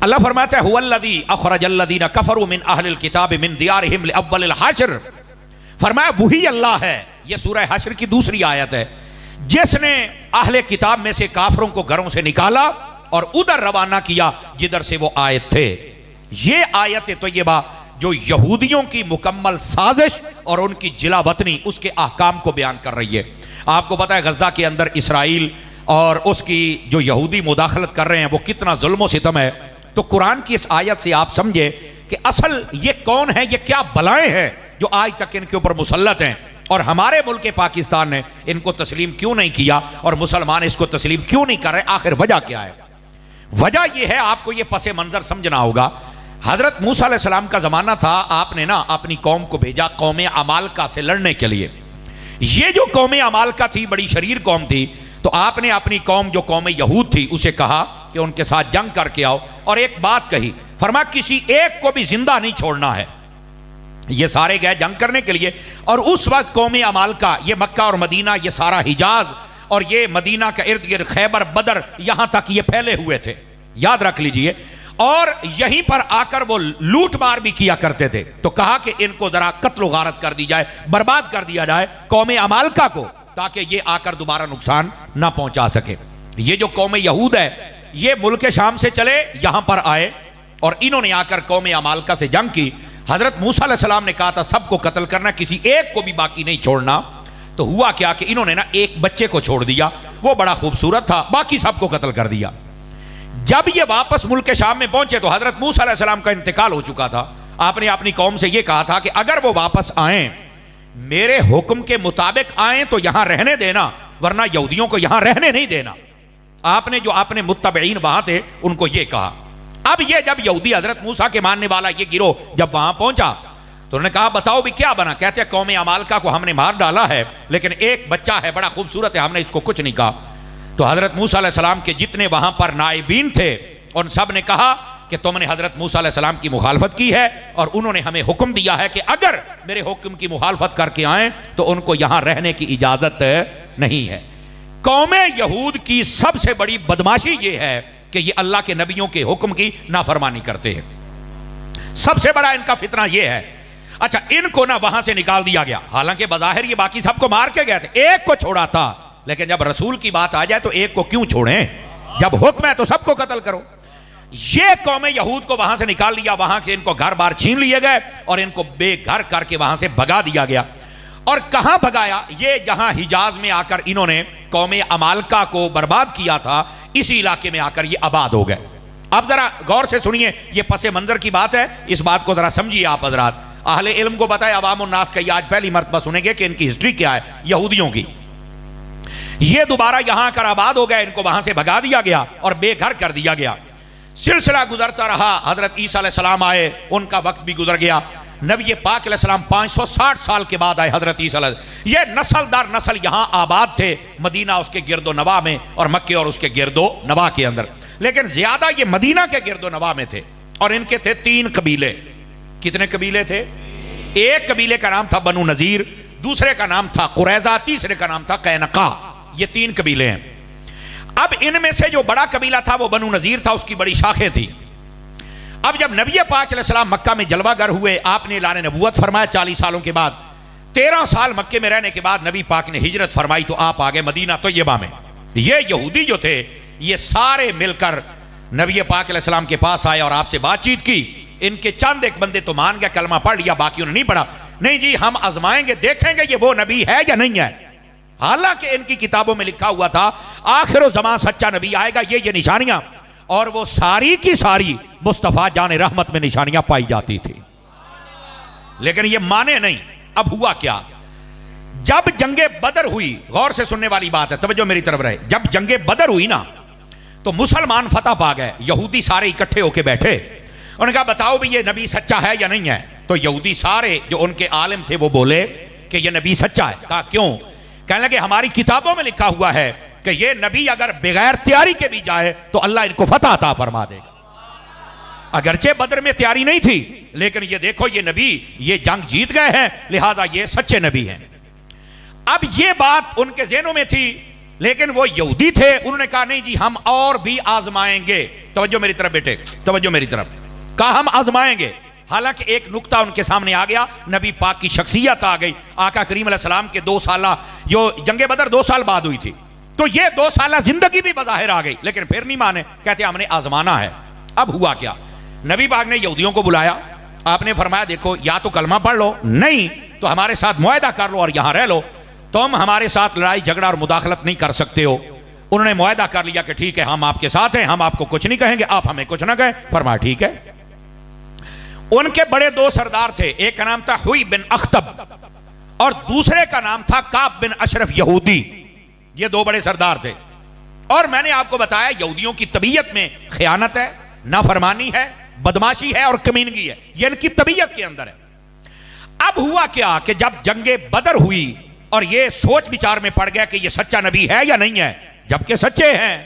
اللہ فرماتا ہے هُوَ أَخْرَجَ الَّذِينَ كَفَرُوا مِنْ أَهْلِ الْكِتَابِ مِنْ دِيَارِهِمْ لِأَوَّلِ الْحَشْرِ، فرمایا وہی اللہ ہے، یہ سورہ حشر کی دوسری آیت ہے، جس نے اہل کتاب میں سے کافروں کو گھروں سے نکالا اور ادھر روانہ کیا جدھر سے وہ آئے تھے۔ یہ آیت طیبہ جو یہودیوں کی مکمل سازش اور ان کی جلا وطنی، اس کے احکام کو بیان کر رہی ہے۔ آپ کو پتہ ہے غزہ کے اندر اسرائیل اور اس کی جو یہودی مداخلت کر رہے ہیں وہ کتنا ظلم و ستم ہے۔ تو قرآن کی اس آیت سے آپ سمجھے کہ اصل یہ کون ہے، یہ کیا بلائیں ہیں جو آج تک ان کے اوپر مسلط ہیں، اور ہمارے ملک پاکستان نے ان کو تسلیم کیوں نہیں کیا اور مسلمان اس کو تسلیم کیوں نہیں کر رہے؟ آخر وجہ کیا ہے؟ وجہ یہ ہے، آپ کو یہ پس منظر سمجھنا ہوگا۔ حضرت موسیٰ علیہ السلام کا زمانہ تھا، آپ نے اپنی قوم کو بھیجا قوم عمالقہ سے لڑنے کے لیے۔ یہ جو قوم عمالقہ تھی بڑی شریر قوم تھی، تو آپ نے اپنی قوم جو قوم یہود تھی اسے کہا کہ ان کے ساتھ جنگ کر کے آؤ، اور ایک بات کہی، فرمایا کسی ایک کو بھی زندہ نہیں چھوڑنا ہے۔ یہ سارے گئے جنگ کرنے کے لیے، اور اس وقت قوم عمالقہ، یہ مکہ اور مدینہ، یہ سارا حجاز اور یہ مدینہ کا ارد گرد خیبر بدر یہاں تک یہ پھیلے ہوئے تھے، یاد رکھ لیجئے، اور یہیں پر آ کر وہ لوٹ مار بھی کیا کرتے تھے۔ تو کہا کہ ان کو ذرا قتل و غارت کر دی جائے، برباد کر دیا جائے قوم عمالقہ کو، تاکہ یہ آ کر دوبارہ نقصان نہ پہنچا سکے۔ یہ جو قوم یہود ہے یہ ملک شام سے چلے یہاں پر آئے، اور انہوں نے آ کر قوم عمالقہ سے جنگ کی۔ حضرت موسیٰ علیہ السلام نے کہا تھا سب کو قتل کرنا، کسی ایک کو بھی باقی نہیں چھوڑنا۔ تو ہوا کیا کہ انہوں نے ایک بچے کو چھوڑ دیا، وہ بڑا خوبصورت تھا، باقی سب کو قتل کر دیا۔ جب یہ واپس ملک شام میں پہنچے تو حضرت موسیٰ علیہ السلام کا انتقال ہو چکا تھا۔ آپ نے اپنی قوم سے یہ کہا تھا کہ اگر وہ واپس آئیں، میرے حکم کے مطابق آئیں تو یہاں رہنے دینا، ورنہ یہودیوں کو یہاں رہنے نہیں دینا۔ آپ نے جو اپنے متبعین وہاں تھے ان کو یہ کہا۔ اب یہ جب یہودی حضرت موسیٰ کے ماننے والا یہ گروہ جب وہاں پہنچا تو انہوں نے کہا بتاؤ بھی کیا بنا؟ کہتے ہیں قوم عمالقہ کو ہم نے مار ڈالا ہے، لیکن ایک بچہ ہے بڑا خوبصورت ہے، ہم نے اس کو کچھ نہیں کہا۔ تو حضرت موسیٰ علیہ السلام کے جتنے وہاں پر نائبین تھے ان سب نے کہا کہ تم نے حضرت موسیٰ علیہ السلام کی مخالفت کی ہے، اور انہوں نے ہمیں حکم دیا ہے کہ اگر میرے حکم کی مخالفت کر کے آئیں تو ان کو یہاں رہنے کی اجازت نہیں ہے۔ قوم یہود کی سب سے بڑی بدماشی یہ ہے کہ یہ اللہ کے نبیوں کے حکم کی نافرمانی کرتے ہیں، سب سے بڑا ان کا فتنہ یہ ہے۔ اچھا، ان کو وہاں سے نکال دیا گیا، حالانکہ بظاہر یہ باقی سب کو مار کے گئے تھے، ایک کو چھوڑا تھا، لیکن جب رسول کی بات آ جائے تو ایک کو کیوں چھوڑیں؟ جب حکم ہے تو سب کو قتل کرو۔ یہ قوم یہود کو وہاں سے نکال لیا، وہاں سے ان کو گھر بار چھین لیے گئے اور ان کو بے گھر کر کے وہاں سے بھگا دیا گیا۔ اور کہاں بھگایا؟ یہ جہاں حجاز میں آ کر انہوں نے قوم عمالقہ کو برباد کیا تھا، اسی علاقے میں آ کر یہ آباد ہو گئے۔ اب ذرا غور سے سنیے، یہ پس منظر کی بات ہے، اس بات کو ذرا سمجھیے آپ حضرات۔ اہل علم کو بتائے، عوام الناس کا یہ آج پہلی مرتبہ سنیں گے کہ ان کی ہسٹری کیا ہے یہودیوں کی۔ یہ دوبارہ یہاں کر آباد ہو گئے، ان کو وہاں سے بھگا دیا گیا اور بے گھر کر دیا گیا۔ سلسلہ گزرتا رہا، حضرت عیسیٰ علیہ السلام آئے، ان کا وقت بھی گزر گیا۔ نبی پاک علیہ السلام 560 سال کے بعد آئے حضرت عیسیٰ علیہ السلام۔ یہ نسل در نسل یہاں آباد تھے، مدینہ اس کے گرد و نواح میں اور مکہ اور اس کے گرد و نواح کے اندر، لیکن زیادہ یہ مدینہ کے گرد و نواح میں تھے۔ اور ان کے تھے 3 قبیلے۔ کتنے قبیلے تھے؟ ایک قبیلے کا نام تھا بنو نذیر، دوسرے کا نام تھا قریظہ، تیسرے کا نام تھا قینقاع۔ یہ 3 قبیلے ہیں۔ اب ان میں سے جو بڑا قبیلہ تھا وہ بنو نذیر تھا، اس کی بڑی شاخیں تھی۔ اب جب نبی پاک علیہ السلام مکہ میں جلوہ گر ہوئے، آپ نے اعلان نبوت فرمایا 40 سالوں کے بعد، 13 سال مکے میں رہنے کے بعد نبی پاک نے ہجرت فرمائی تو آپ آگے مدینہ طیبہ میں۔ یہ یہودی جو تھے یہ سارے مل کر نبی پاک علیہ السلام کے پاس آئے اور آپ سے بات چیت کی۔ ان کے چند ایک بندے تو مان گیا، کلمہ پڑھ لیا، باقیوں نے نہیں پڑھا۔ نہیں جی ہم آزمائیں گے، دیکھیں گے یہ وہ نبی ہے یا نہیں ہے۔ حالانکہ ان کی کتابوں میں لکھا ہوا تھا آخر الزمان سچا نبی آئے گا، یہ نشانیاں، اور وہ ساری کی ساری مصطفیٰ جان رحمت میں نشانیاں پائی جاتی تھی، لیکن یہ مانے نہیں۔ اب ہوا کیا؟ جب جنگ بدر ہوئی، غور سے سننے والی بات ہے، توجہ میری طرف رہے، جب جنگ بدر ہوئی نا تو مسلمان فتح پا گئے، یہودی سارے اکٹھے ہو کے بیٹھے، انہوں نے کہا بتاؤ بھی یہ نبی سچا ہے یا نہیں ہے؟ تو یہودی سارے جو ان کے عالم تھے وہ بولے کہ یہ نبی سچا ہے۔ کہا کیوں؟ کہنے لگے ہماری کتابوں میں لکھا ہوا ہے کہ یہ نبی اگر بغیر تیاری کے بھی جائے تو اللہ ان کو فتح عطا فرما دے گا۔ اگرچہ بدر میں تیاری نہیں تھی، لیکن یہ دیکھو یہ نبی یہ جنگ جیت گئے ہیں، لہذا یہ سچے نبی ہیں۔ اب یہ بات ان کے ذہنوں میں تھی، لیکن وہ یہودی تھے، انہوں نے کہا نہیں جی ہم اور بھی آزمائیں گے، توجہ میری طرف بیٹے، توجہ میری طرف، کہا ہم آزمائیں گے۔ حالانکہ ایک نقطہ ان کے سامنے آ گیا، نبی پاک کی شخصیت آ گئی۔ آقا کریم علیہ السلام کے 2 سالہ جو جنگ بدر 2 سال بعد ہوئی تھی، تو یہ 2 سالہ زندگی بھی بظاہر آ گئی، لیکن پھر نہیں مانے، کہتے ہم نے آزمانا ہے۔ اب ہوا کیا، نبی پاک نے یہودیوں کو بلایا، آپ نے فرمایا دیکھو یا تو کلمہ پڑھ لو، نہیں تو ہمارے ساتھ معاہدہ کر لو اور یہاں رہ لو، تم ہمارے ساتھ لڑائی جھگڑا اور مداخلت نہیں کر سکتے ہو۔ انہوں نے معاہدہ کر لیا کہ ٹھیک ہے ہم آپ کے ساتھ ہیں، ہم آپ کو کچھ نہیں کہیں گے، آپ ہمیں کچھ نہ کہیں۔ فرمایا ٹھیک ہے۔ ان کے بڑے 2 سردار تھے، ایک کا نام تھا ہوئی بن اخطب اور دوسرے کا نام تھا کعب بن اشرف یہودی، یہ 2 بڑے سردار تھے۔ اور میں نے آپ کو بتایا یہودیوں کی طبیعت میں خیانت ہے، نافرمانی ہے، بدماشی ہے اور کمینگی ہے، یہ ان کی طبیعت کے اندر ہے۔ اب ہوا کیا کہ جب جنگ بدر ہوئی اور یہ سوچ بچار میں پڑ گیا کہ یہ سچا نبی ہے یا نہیں ہے، جبکہ سچے ہیں،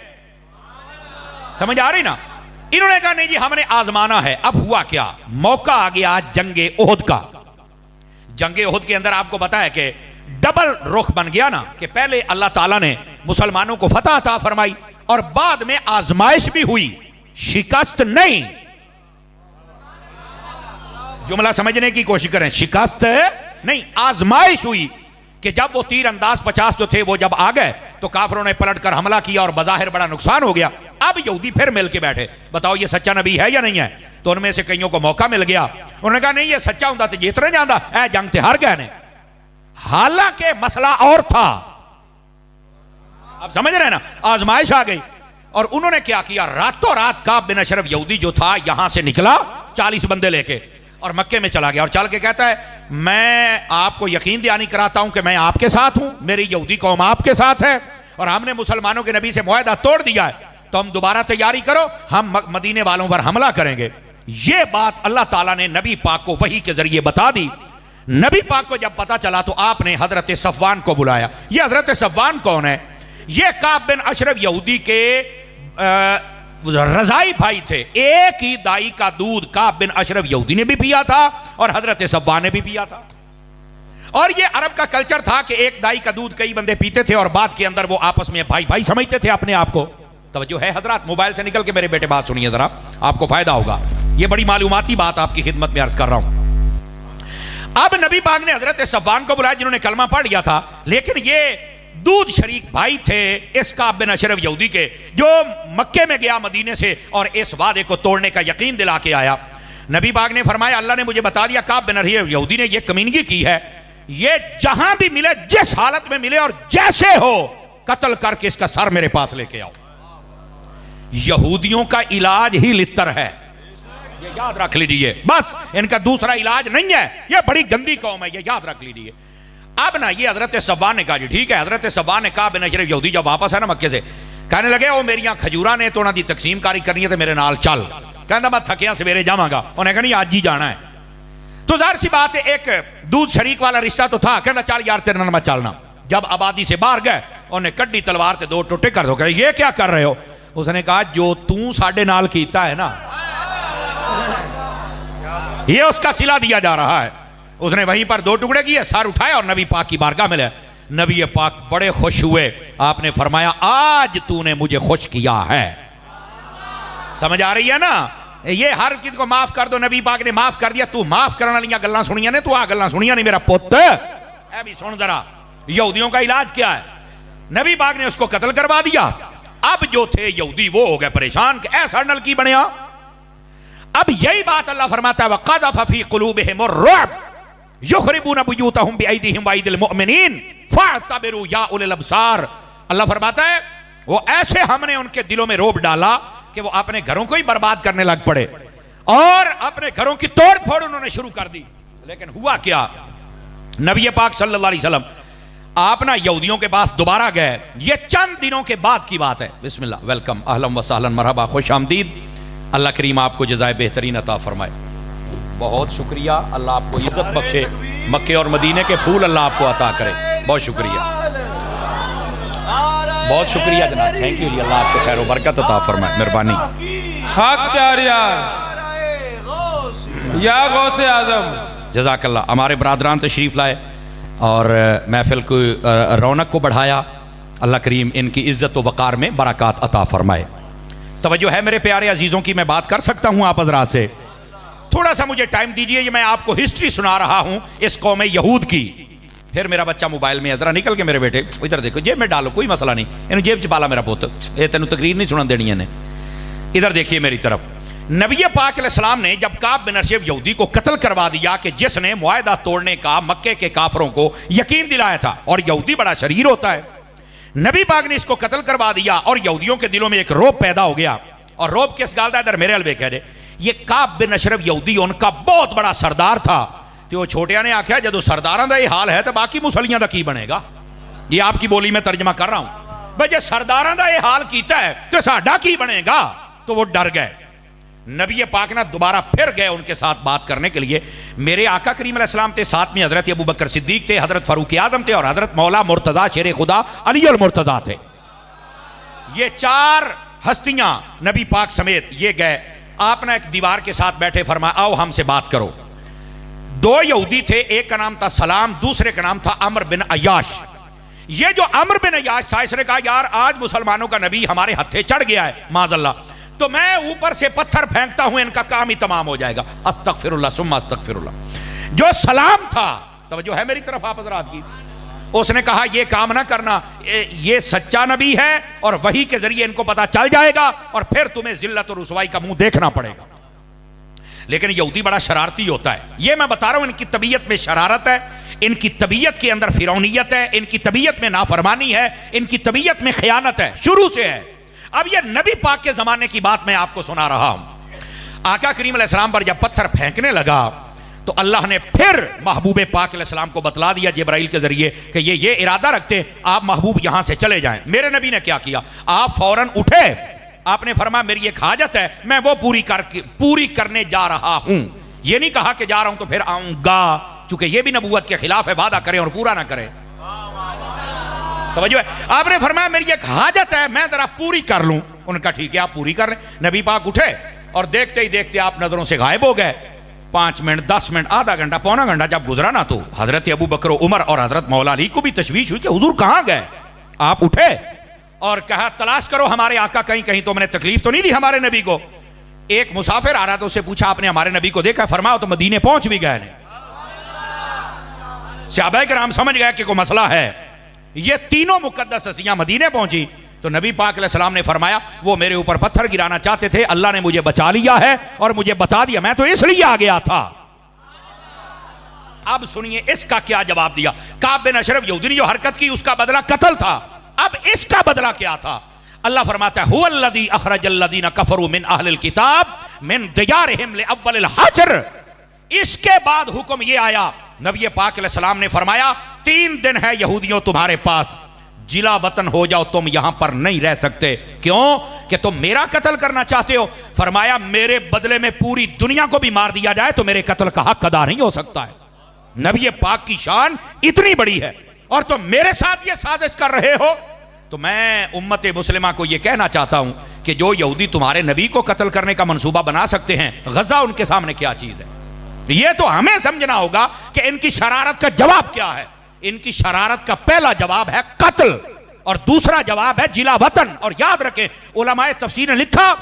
سمجھ آ رہی نا؟ انہوں نے کہا نہیں جی ہم نے آزمانا ہے۔ اب ہوا کیا، موقع آ گیا جنگ احد کا۔ جنگ احد کے اندر آپ کو پتا ہے کہ ڈبل رخ بن گیا نا، کہ پہلے اللہ تعالیٰ نے مسلمانوں کو فتح عطا فرمائی اور بعد میں آزمائش بھی ہوئی، شکست نہیں۔ جملہ سمجھنے کی کوشش کریں، شکست نہیں، آزمائش ہوئی کہ جب وہ تیر انداز 50 جو تھے وہ جب آ گئے تو کافروں نے پلٹ کر حملہ کیا اور بظاہر بڑا نقصان ہو گیا۔ اب یہودی پھر مل کے بیٹھے، بتاؤ یہ سچا نبی ہے یا نہیں ہے؟ تو ان میں سے کئیوں کو موقع مل گیا، انہوں نے کہا نہیں یہ سچا ہوں تو جیتنے جاندہ اے جنگ تے ہار گئے نے۔ حالانکہ مسئلہ اور تھا، اب سمجھ رہے ہیں نا، آزمائش آ گئی۔ اور انہوں نے کیا کیا، راتوں رات کعب بن اشرف یہودی جو تھا یہاں سے نکلا 40 بندے لے کے اور مکے میں چلا گیا، اور چل کے کہتا ہے میں آپ کو یقین دہانی کراتا ہوں کہ میں آپ کے ساتھ ہوں، میری یہودی قوم آپ کے ساتھ ہے اور ہم نے مسلمانوں کے نبی سے معاہدہ توڑ دیا ہے، تو ہم دوبارہ تیاری کرو، ہم مدینے والوں پر حملہ کریں گے۔ یہ بات اللہ تعالیٰ نے نبی پاک کو وحی کے ذریعے بتا دی۔ نبی پاک کو جب پتا چلا تو آپ نے حضرت صفوان کو بلایا۔ یہ حضرت صفوان کون ہے؟ یہ کعب بن اشرف یہودی کے رضائی بھائی تھے، ایک ہی دائی کا دودھ کعب بن اشرف یہودی نے بھی پیا تھا اور حضرت صفوان نے بھی پیا تھا۔ اور یہ عرب کا کلچر تھا کہ ایک دائی کا دودھ کئی بندے پیتے تھے اور بعد کے اندر وہ آپس میں بھائی بھائی سمجھتے تھے اپنے آپ کو۔ توجہ ہے حضرات، موبائل سے نکل کے میرے بیٹے بات سنیے ذرا، آپ کو فائدہ ہوگا، یہ بڑی معلوماتی بات آپ کی خدمت میں عرض کر رہا ہوں۔ اب نبی پاک نے حضرت صفوان کو بلایا جنہوں نے کلمہ پڑھ لیا تھا، لیکن یہ دودھ شریک بھائی تھے اس کعب بن اشرف یہودی کے، جو مکے میں گیا مدینے سے اور اس وعدے کو توڑنے کا یقین دلا کے آیا۔ نبی پاک نے فرمایا اللہ نے مجھے بتا دیا کعب بن اشرف یہودی نے یہ کمینگی کی ہے، یہ جہاں بھی ملے جس حالت میں ملے اور جیسے ہو قتل کر کے اس کا سر میرے پاس لے کے آؤ۔ یہودیوں کا علاج ہی لتر ہے، یہ یاد رکھ لیجئے، بس ان کا دوسرا علاج نہیں ہے، یہ بڑی گندی قوم ہے، یہ یاد رکھ لیجئے۔ اب نا یہ حضرت صفوان نے کہا جی ٹھیک ہے، حضرت صفوان نے کعب بن اشرف یہودی جب واپس ہے نا مکے سے، کہنے لگے وہ میری کھجوراں نے تو انہاں دی تقسیم کاری کرنی ہے تو میرے نال چل، کہندا میں تھکیاں سویرے جاواں گا، انہیں کہا نہیں آج ہی جانا ہے۔ تو ظاہر سی بات ہے ایک دودھ شریک والا رشتہ تو تھا، کہنا چل یار تیرے نال میں چلنا۔ جب آبادی سے باہر گئے انہیں کڈی تلوار تے 2 ٹوٹے کر دو، کہ یہ کیا کر رہے ہو؟ اس نے کہا جو تو ساڈے نال کیتا ہے نا یہ اس کا صلہ دیا جا رہا ہے۔ اس نے وہیں پر 2 ٹکڑے کیے، سر اٹھایا اور نبی پاک کی بارگاہ میں لے۔ نبی پاک بڑے خوش ہوئے، آپ نے فرمایا آج تو نے مجھے خوش کیا ہے۔ سمجھ آ رہی ہے نا؟ یہ ہر کسی کو معاف کر دو، نبی پاک نے معاف کر دیا، تو معاف کرنا لیا گلاں سنیاں نے، تو آ گلاں سنیاں نہیں میرا پوت۔ اے بھی سن ذرا یہودیوں کا علاج کیا ہے۔ نبی پاک نے اس کو قتل کروا دیا۔ اب جو تھے یہودی وہ ہو گئے پریشان کہ ایسا نل کی بنیا۔ اب یہی بات اللہ فرماتا ہے وَقَذَفَ فِي قُلُوبِهِمُ الرُّعْبَ يُخْرِبُونَ بُيُوتَهُمْ بِأَيْدِيهِمْ وَأَيْدِي الْمُؤْمِنِينَ فَاعْتَبِرُوا يَا أُولِي الْأَبْصَارِ۔ اللہ فرماتا ہے وہ ایسے ہم نے ان کے دلوں میں رعب ڈالا کہ وہ اپنے گھروں کو ہی برباد کرنے لگ پڑے اور اپنے گھروں کی توڑ پھوڑ انہوں نے شروع کر دی۔ لیکن ہوا کیا، نبی پاک صلی اللہ علیہ وسلم آپ نا یہودیوں کے پاس دوبارہ گئے، یہ چند دنوں کے بعد کی بات ہے۔ بسم اللہ، ویلکم، اہلا و سہلا، مرحبا، خوش آمدید۔ اللہ کریم آپ کو جزائے بہترین عطا فرمائے۔ بہت شکریہ، اللہ آپ کو عزت بخشے، مکے اور مدینے کے پھول اللہ آپ کو عطا کرے۔ بہت شکریہ، بہت شکریہ جناب، تھینک یو، اللہ آپ کو خیر و برکت عطا فرمائے، مہربانی۔ حق چاریار یا غوث اعظم، جزاک اللہ۔ ہمارے برادران تشریف لائے اور محفل کو رونق کو بڑھایا، اللہ کریم ان کی عزت و وقار میں برکات عطا فرمائے۔ توجہ ہے میرے پیارے عزیزوں کی؟ میں بات کر سکتا ہوں آپ حضرات سے؟ تھوڑا سا مجھے ٹائم دیجئے، یہ میں آپ کو ہسٹری سنا رہا ہوں اس قوم یہود کی. پھر میرا بچہ موبائل میں ادھر نکل کے میرے بیٹے ادھر دیکھو، جیب میں ڈالو، کوئی مسئلہ نہیں، انہوں جیب چ پالا میرا پوت، یہ تینوں تقریر نہیں سنن دینی ہے. ادھر دیکھیے میری طرف. نبی پاک علیہ السلام نے جب کعب بن اشرف یہودی کو قتل کروا دیا کہ جس نے معاہدہ توڑنے کا مکے کے کافروں کو یقین دلایا تھا، اور یہودی بڑا شریر ہوتا ہے، نبی پاک نے اس کو قتل کروا دیا اور یہودیوں کے دلوں میں ایک روب پیدا ہو گیا. اور روب کس گال دا؟ ادھر میرے الوے کہہ رہے، یہ کعب بن اشرف یہودی ان کا بہت بڑا سردار تھا. تو وہ چھوٹیاں نے آکھیا جدو سرداراں دا یہ حال ہے تو باقی مسلیاں دا کی بنے گا؟ یہ آپ کی بولی میں ترجمہ کر رہا ہوں. بھئی جے سرداراں دا یہ حال کیتا ہے تو ساڈا کی بنے گا؟ تو وہ ڈر گئے. نبی پاک نہ دوبارہ پھر گئے ان کے ساتھ بات کرنے کے لیے. میرے آقا کریم علیہ السلام تھے، ساتھ میں حضرت ابو بکر صدیق تھے، حضرت فاروق اعظم تھے، اور حضرت مولا مرتضیٰ شیر خدا علی المرتضیٰ تھے. یہ چار ہستیاں نبی پاک سمیت یہ گئے. آپ نے ایک دیوار کے ساتھ بیٹھے، فرمایا آؤ ہم سے بات کرو. دو یہودی تھے، ایک کا نام تھا سلام، دوسرے کا نام تھا عمر بن عیاش. یہ جو عمر بن عیاش تھا، اس نے کہا یار آج مسلمانوں کا نبی ہمارے ہتھے چڑھ گیا ہے معاذ اللہ، تو میں اوپر سے پتھر پھینکتا ہوں، ان کا کام ہی تمام ہو جائے گا. استغفر اللہ ثم استغفر اللہ. جو سلام تھا، توجہ ہے میری طرف آپ حضرات کی، اس نے کہا یہ کام نہ کرنا، یہ سچا نبی ہے اور وحی کے ذریعے ان کو پتا چل جائے گا اور پھر تمہیں ذلت اور رسوائی کا منہ دیکھنا پڑے گا. لیکن یہودی بڑا شرارتی ہوتا ہے، یہ میں بتا رہا ہوں، ان کی طبیعت میں شرارت ہے، ان کی طبیعت کے اندر فرعونیت ہے، ان کی طبیعت میں نافرمانی ہے، ان کی طبیعت میں خیانت ہے، شروع سے ہے. اب یہ نبی پاک کے زمانے کی بات میں آپ کو سنا رہا ہوں. آقا کریم علیہ السلام پر جب پتھر پھینکنے لگا تو اللہ نے پھر محبوب پاک علیہ السلام کو بتلا دیا جبرائیل کے ذریعے کہ یہ ارادہ رکھتے آپ محبوب یہاں سے چلے جائیں. میرے نبی نے کیا کیا؟ آپ فوراً اٹھے، آپ نے فرمایا میری ایک حاجت ہے، میں وہ پوری کرنے جا رہا ہوں. یہ نہیں کہا کہ جا رہا ہوں تو پھر آؤں گا، چونکہ یہ بھی نبوت کے خلاف ہے، وعدہ کریں اور پورا نہ کریں. توجہ ہے، آپ نے فرمایا میری ایک حاجت ہے، میں ذرا پوری کر لوں. انہوں نے کہا ٹھیک ہے آپ پوری کر لیں. نبی پاک اٹھے اور دیکھتے ہی دیکھتے آپ نظروں سے غائب ہو گئے. 5 منٹ 10 منٹ آدھا گھنٹہ پونا گھنٹہ جب گزرا نا تو حضرت ابو بکر و عمر اور حضرت مولا علی کو بھی تشویش ہوئی کہ حضور کہاں گئے. آپ اٹھے اور کہا تلاش کرو ہمارے آقا، کہیں تو میں نے تکلیف تو نہیں دی ہمارے نبی کو. ایک مسافر آ رہا تو اسے پوچھا آپ نے ہمارے نبی کو دیکھا؟ فرمایا تو مدینے پہنچ بھی گئے. صحابہ کرام سمجھ گئے کہ کوئی مسئلہ ہے. یہ تینوں مقدس ہستیاں مدینے پہنچی تو نبی پاک علیہ السلام نے فرمایا وہ میرے اوپر پتھر گرانا چاہتے تھے، اللہ نے مجھے بچا لیا ہے اور مجھے بتا دیا، میں تو اس لیے آ گیا تھا. اب سنیے اس کا کیا جواب دیا. کعب بن اشرف یہودی نے جو حرکت کی اس کا بدلہ قتل تھا. اب اس کا بدلہ کیا تھا؟ اللہ فرماتا ہے هو الذی اخرج الذین کفروا من اہل الکتاب من دیارہم لاول الحشر. اس کے بعد حکم یہ آیا، نبی پاک علیہ السلام نے فرمایا 3 دن ہے یہودیوں تمہارے پاس، جلا وطن ہو جاؤ، تم یہاں پر نہیں رہ سکتے. کیوں کہ تم میرا قتل کرنا چاہتے ہو؟ فرمایا میرے بدلے میں پوری دنیا کو بھی مار دیا جائے تو میرے قتل کا حق ادا نہیں ہو سکتا ہے. نبی پاک کی شان اتنی بڑی ہے اور تم میرے ساتھ یہ سازش کر رہے ہو. تو میں امت مسلمہ کو یہ کہنا چاہتا ہوں کہ جو یہودی تمہارے نبی کو قتل کرنے کا منصوبہ بنا سکتے ہیں، غزہ ان کے سامنے کیا چیز ہے؟ یہ تو ہمیں سمجھنا ہوگا کہ ان کی شرارت کا جواب کیا ہے. ان کی شرارت کا پہلا جواب ہے قتل اور دوسرا جواب ہے جلا وطن. اور یاد رکھیں علماء تفسیر نے لکھا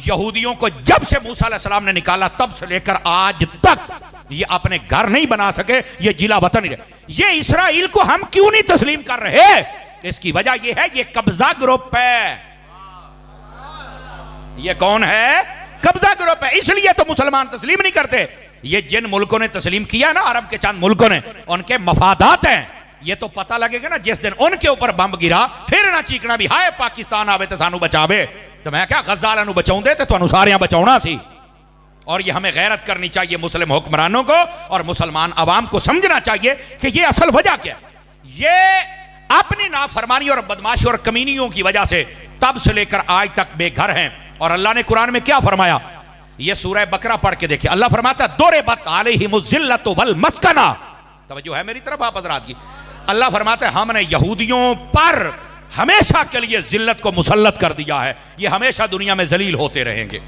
یہودیوں کو جب سے موسیٰ علیہ السلام نے نکالا تب سے لے کر آج تک یہ اپنے گھر نہیں بنا سکے، یہ جلا وطن ہی رہے. یہ اسرائیل کو ہم کیوں نہیں تسلیم کر رہے؟ اس کی وجہ یہ ہے یہ قبضہ گروپ ہے. یہ کون ہے؟ قبضہ گروپ ہے. اس لیے تو مسلمان تسلیم نہیں کرتے. یہ جن ملکوں نے تسلیم کیا نا، عرب کے چند ملکوں نے، ان کے مفادات ہیں. یہ تو پتہ لگے گا نا جس دن ان کے اوپر بمب گرا پھر نہ چیکنا بھی ہائے پاکستان آوے تو سانو بچاوے. تو میں کیا غزہ والوں بچاؤں دے تو ساریاں بچاؤنا سی. اور یہ ہمیں غیرت کرنی چاہیے مسلم حکمرانوں کو اور مسلمان عوام کو سمجھنا چاہیے کہ یہ اصل وجہ کیا. یہ اپنی نافرمانی اور بدماشی اور کمینیوں کی وجہ سے تب سے لے کر آج تک بے گھر ہیں. اور اللہ نے قرآن میں کیا فرمایا؟ یہ سورہ بقرہ پڑھ کے دیکھیں. اللہ فرماتا ہے ضربت علیہم الذلۃ والمسکنہ. توجہ ہے میری طرف آپ حضرات کی. اللہ فرماتا ہے ہم نے یہودیوں پر ہمیشہ کے لیے ذلت کو مسلط کر دیا ہے. یہ ہمیشہ دنیا میں ذلیل ہوتے رہیں گے.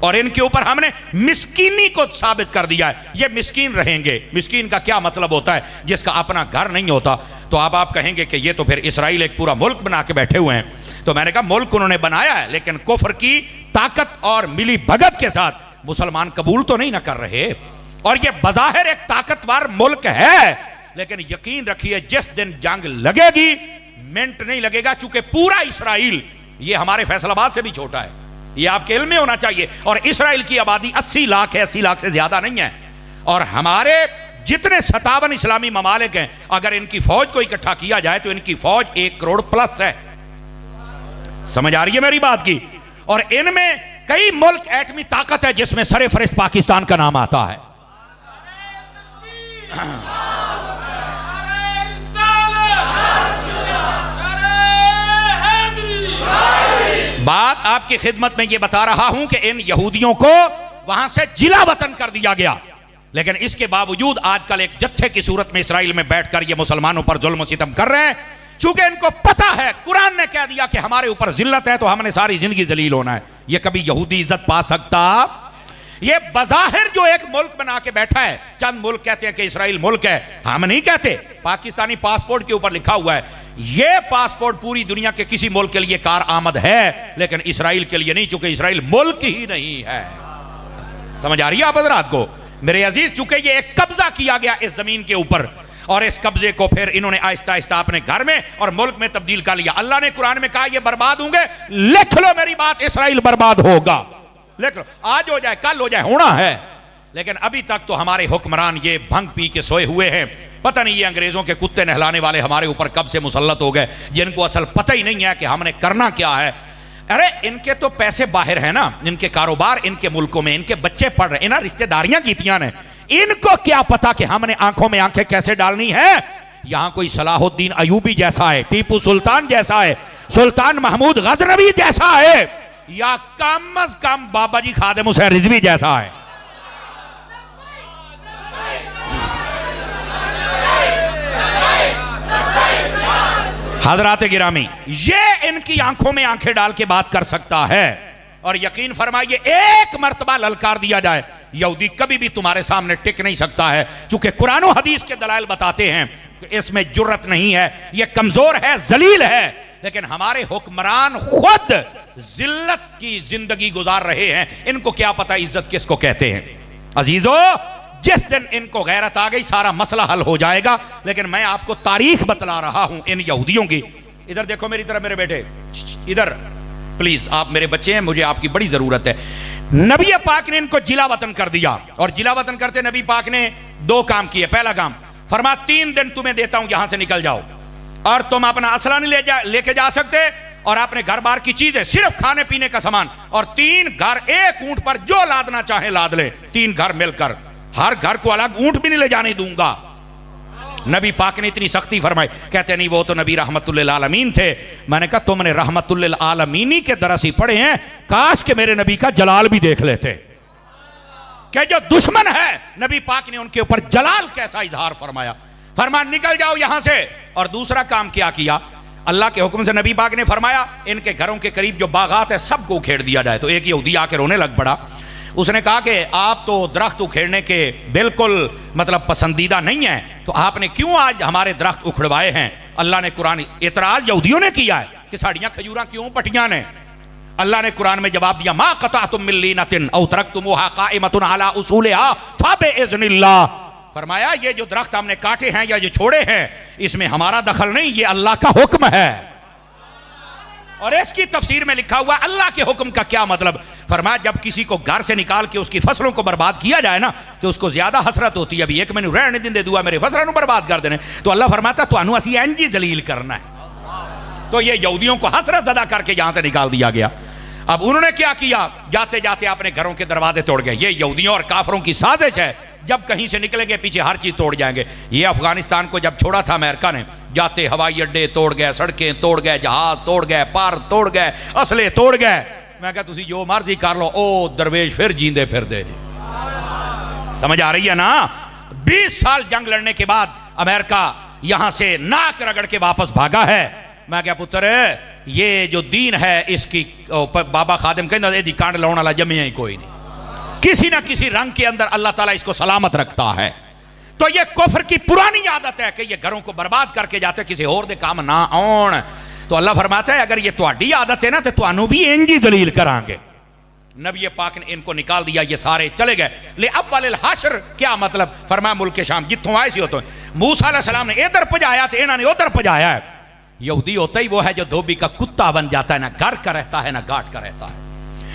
اور ان کے اوپر ہم نے مسکینی کو ثابت کر دیا ہے. یہ مسکین رہیں گے. مسکین کا کیا مطلب ہوتا ہے؟ جس کا اپنا گھر نہیں ہوتا. تو اب آپ کہیں گے کہ یہ تو پھر اسرائیل ایک پورا ملک بنا کے بیٹھے ہوئے ہیں. تو میں نے کہا ملک انہوں نے بنایا ہے لیکن کفر کی طاقت اور ملی بھگت کے ساتھ مسلمان قبول تو نہیں نہ کر رہے. اور یہ بظاہر ایک طاقتور ملک ہے، لیکن یقین رکھیے جس دن جنگ لگے گی منٹ نہیں لگے گا، چونکہ پورا اسرائیل یہ ہمارے فیصل آباد سے بھی چھوٹا ہے، یہ آپ کے علم میں ہونا چاہیے. اور اسرائیل کی آبادی 80 لاکھ ہے، 80 لاکھ سے زیادہ نہیں ہے. اور ہمارے جتنے 57 اسلامی ممالک ہیں، اگر ان کی فوج کو اکٹھا کیا جائے تو ان کی فوج 1 کروڑ پلس ہے. سمجھ آ رہی ہے میری بات کی؟ اور ان میں کئی ملک ایٹمی طاقت ہے جس میں سر فہرست پاکستان کا نام آتا ہے. بات آپ کی خدمت میں یہ بتا رہا ہوں کہ ان یہودیوں کو وہاں سے جلا وطن کر دیا گیا، لیکن اس کے باوجود آج کل ایک جتھے کی صورت میں اسرائیل میں بیٹھ کر یہ مسلمانوں پر ظلم و ستم کر رہے ہیں. چونکہ ان کو پتا ہے، قرآن نے کہہ دیا کہ ہمارے اوپر ذلت ہے تو ہم نے ساری زندگی ذلیل ہونا ہے. یہ کبھی یہودی عزت پا سکتا؟ یہ بظاہر جو ایک ملک بنا کے بیٹھا ہے، چند ملک کہتے ہیں کہ اسرائیل ملک ہے، ہم نہیں کہتے. پاکستانی پاسپورٹ کے اوپر لکھا ہوا ہے یہ پاسپورٹ پوری دنیا کے کسی ملک کے لیے کار آمد ہے، لیکن اسرائیل کے لیے نہیں، چونکہ اسرائیل ملک ہی نہیں ہے. سمجھ آ رہی ہے آپ حضرات کو؟ میرے عزیز، چونکہ یہ ایک قبضہ کیا گیا اس زمین کے اوپر، اور اس قبضے کو پھر انہوں نے آہستہ آہستہ اپنے گھر میں اور ملک میں تبدیل کر لیا. اللہ نے قرآن میں کہا یہ برباد ہوں گے. لکھ لو میری بات، اسرائیل برباد ہوگا. لکھ لو، آج ہو جائے کل ہو جائے، ہونا ہے. لیکن ابھی تک تو ہمارے حکمران یہ بھنگ پی کے سوئے ہوئے ہیں. پتہ نہیں یہ انگریزوں کے کتے نہلانے والے ہمارے اوپر کب سے مسلط ہو گئے، جن کو اصل پتہ ہی نہیں ہے کہ ہم نے کرنا کیا ہے. ارے ان کے تو پیسے باہر ہیں نا، ان کے کاروبار ان کے ملکوں میں، ان کے بچے پڑھ رہے ہیں، انہاں رشتہ داریاں کیتیاں نے. ان کو کیا پتا کہ ہم نے آنکھوں میں آنکھیں کیسے ڈالنی ہے. یہاں کوئی صلاح الدین ایوبی جیسا ہے، ٹیپو سلطان جیسا ہے، سلطان محمود غزنوی جیسا ہے، یا کم از کم بابا جی خادم حسین رضوی جیسا ہے. حضرات گرامی، یہ ان کی آنکھوں میں آنکھیں ڈال کے بات کر سکتا ہے. اور یقین فرمائیے ایک مرتبہ للکار دیا جائے، یہودی کبھی بھی تمہارے سامنے ٹک نہیں سکتا ہے، چونکہ قرآن و حدیث کے دلائل بتاتے ہیں کہ اس میں جرت نہیں ہے، یہ کمزور ہے، ذلیل ہے. لیکن ہمارے حکمران خود ذلت کی زندگی گزار رہے ہیں. ان کو کیا پتہ عزت کس کو کہتے ہیں. عزیزو، جس دن ان کو غیرت آ گئی سارا مسئلہ حل ہو جائے گا. لیکن میں آپ کو تاریخ بتلا رہا ہوں ان یہودیوں کی. ادھر دیکھو میری طرف، میرے بیٹے ادھر پلیز، آپ میرے بچے ہیں، مجھے آپ کی بڑی ضرورت ہے. نبی پاک نے ان کو جلا وطن کر دیا، اور جلا وطن کرتے نبی پاک نے 2 کام کیے. پہلا کام فرما 3 دن تمہیں دیتا ہوں، یہاں سے نکل جاؤ، اور تم اپنا اسلحہ نہیں لے کے جا سکتے، اور اپنے گھر بار کی چیزیں، صرف کھانے پینے کا سامان، اور 3 گھر، ایک اونٹ پر جو لادنا چاہے لاد لے، 3 گھر مل کر، ہر گھر کو الگ اونٹ بھی نہیں لے جانے دوں گا. نبی پاک نے اتنی سختی فرمائی. کہتے نہیں وہ تو نبی رحمت للعالمین تھے. میں نے کہا تم نے رحمت للعالمینی کے درس ہی پڑھے ہیں، کاش کہ میرے نبی کا جلال بھی دیکھ لیتے کہ جو دشمن ہے نبی پاک نے ان کے اوپر جلال کیسا اظہار فرمایا. فرمایا نکل جاؤ یہاں سے. اور دوسرا کام کیا کیا؟ اللہ کے حکم سے نبی پاک نے فرمایا ان کے گھروں کے قریب جو باغات ہیں سب کو اکھیڑ دیا جائے. تو ایک یہودی آ کے رونے لگ پڑا. اس نے کہا کہ آپ تو درخت اکھیڑنے کے بالکل پسندیدہ نہیں ہیں، تو آپ نے کیوں آج ہمارے درخت اکھڑوائے ہیں؟ اللہ نے قرآن، اعتراض یہودیوں نے کیا ہے کہ ساڑیاں کھجوراں کیوں پٹیاں نے. اللہ نے قرآن میں جواب دیا ما قطعتم من لینۃ او ترکتموها قائمۃ علی اصولها فباذن اللہ. فرمایا یہ جو درخت ہم نے کاٹے ہیں یا یہ چھوڑے ہیں اس میں ہمارا دخل نہیں، یہ اللہ کا حکم ہے. اور اس کی تفسیر میں لکھا ہوا اللہ کے حکم کا کیا مطلب. فرمایا جب کسی کو گھر سے نکال کے اس کی فصلوں کو برباد کیا جائے نا تو اس کو زیادہ حسرت ہوتی ہے. ابھی ایک میں رہنے دن دے دعا میرے فصلوں کو برباد کر دینے. تو اللہ فرماتا تو انو اسی انجی ذلیل کرنا ہے. تو یہ یہودیوں کو حسرت زدہ کر کے یہاں سے نکال دیا گیا. اب انہوں نے کیا کیا؟ جاتے جاتے اپنے گھروں کے دروازے توڑ گئے. یہ یہودیوں اور کافروں کی سازش ہے، جب کہیں سے نکلیں گے پیچھے ہر چیز توڑ جائیں گے. یہ افغانستان کو جب چھوڑا تھا امریکہ نے، جاتے ہوائی اڈے توڑ گئے، سڑکیں توڑ گئے، جہاز توڑ گئے، پار توڑ گئے، اسلحے توڑ گئے. میں کہا تسی جو مرضی کر لو، او درویش پھر جیندے پھر دے جی. سمجھ آ رہی ہے نا؟ 20 سال جنگ لڑنے کے بعد امریکہ یہاں سے ناک رگڑ کے واپس بھاگا ہے. میں کہا پتر یہ جو دین ہے اس کی بابا خادم کہنا دی کانڈ لاؤن والا جمعہ ہی کوئی نہیں. کسی نہ کسی رنگ کے اندر اللہ تعالیٰ اس کو سلامت رکھتا ہے. تو یہ کفر کی پرانی عادت ہے کہ یہ گھروں کو برباد کر کے جاتے کسی اور دے کام نہ آن. تو اللہ فرماتا ہے اگر یہ تہاڈی عادت ہے نا تو تانوں بھی انج ہی ذلیل کران گے. نبی پاک نے ان کو نکال دیا, یہ سارے چلے گئے. لے اول الحشر کیا مطلب؟ فرمایا ملک شام جتوں آئے سی ہوتے ہیں. موسیٰ علیہ السلام نے ادھر پجایا تو انہوں نے ادھر پجایا ہے. یہودی ہوتا ہی وہ ہے جو دھوبی کا کتا بن جاتا ہے, نہ گھر کا رہتا ہے نہ گھاٹ کا رہتا ہے,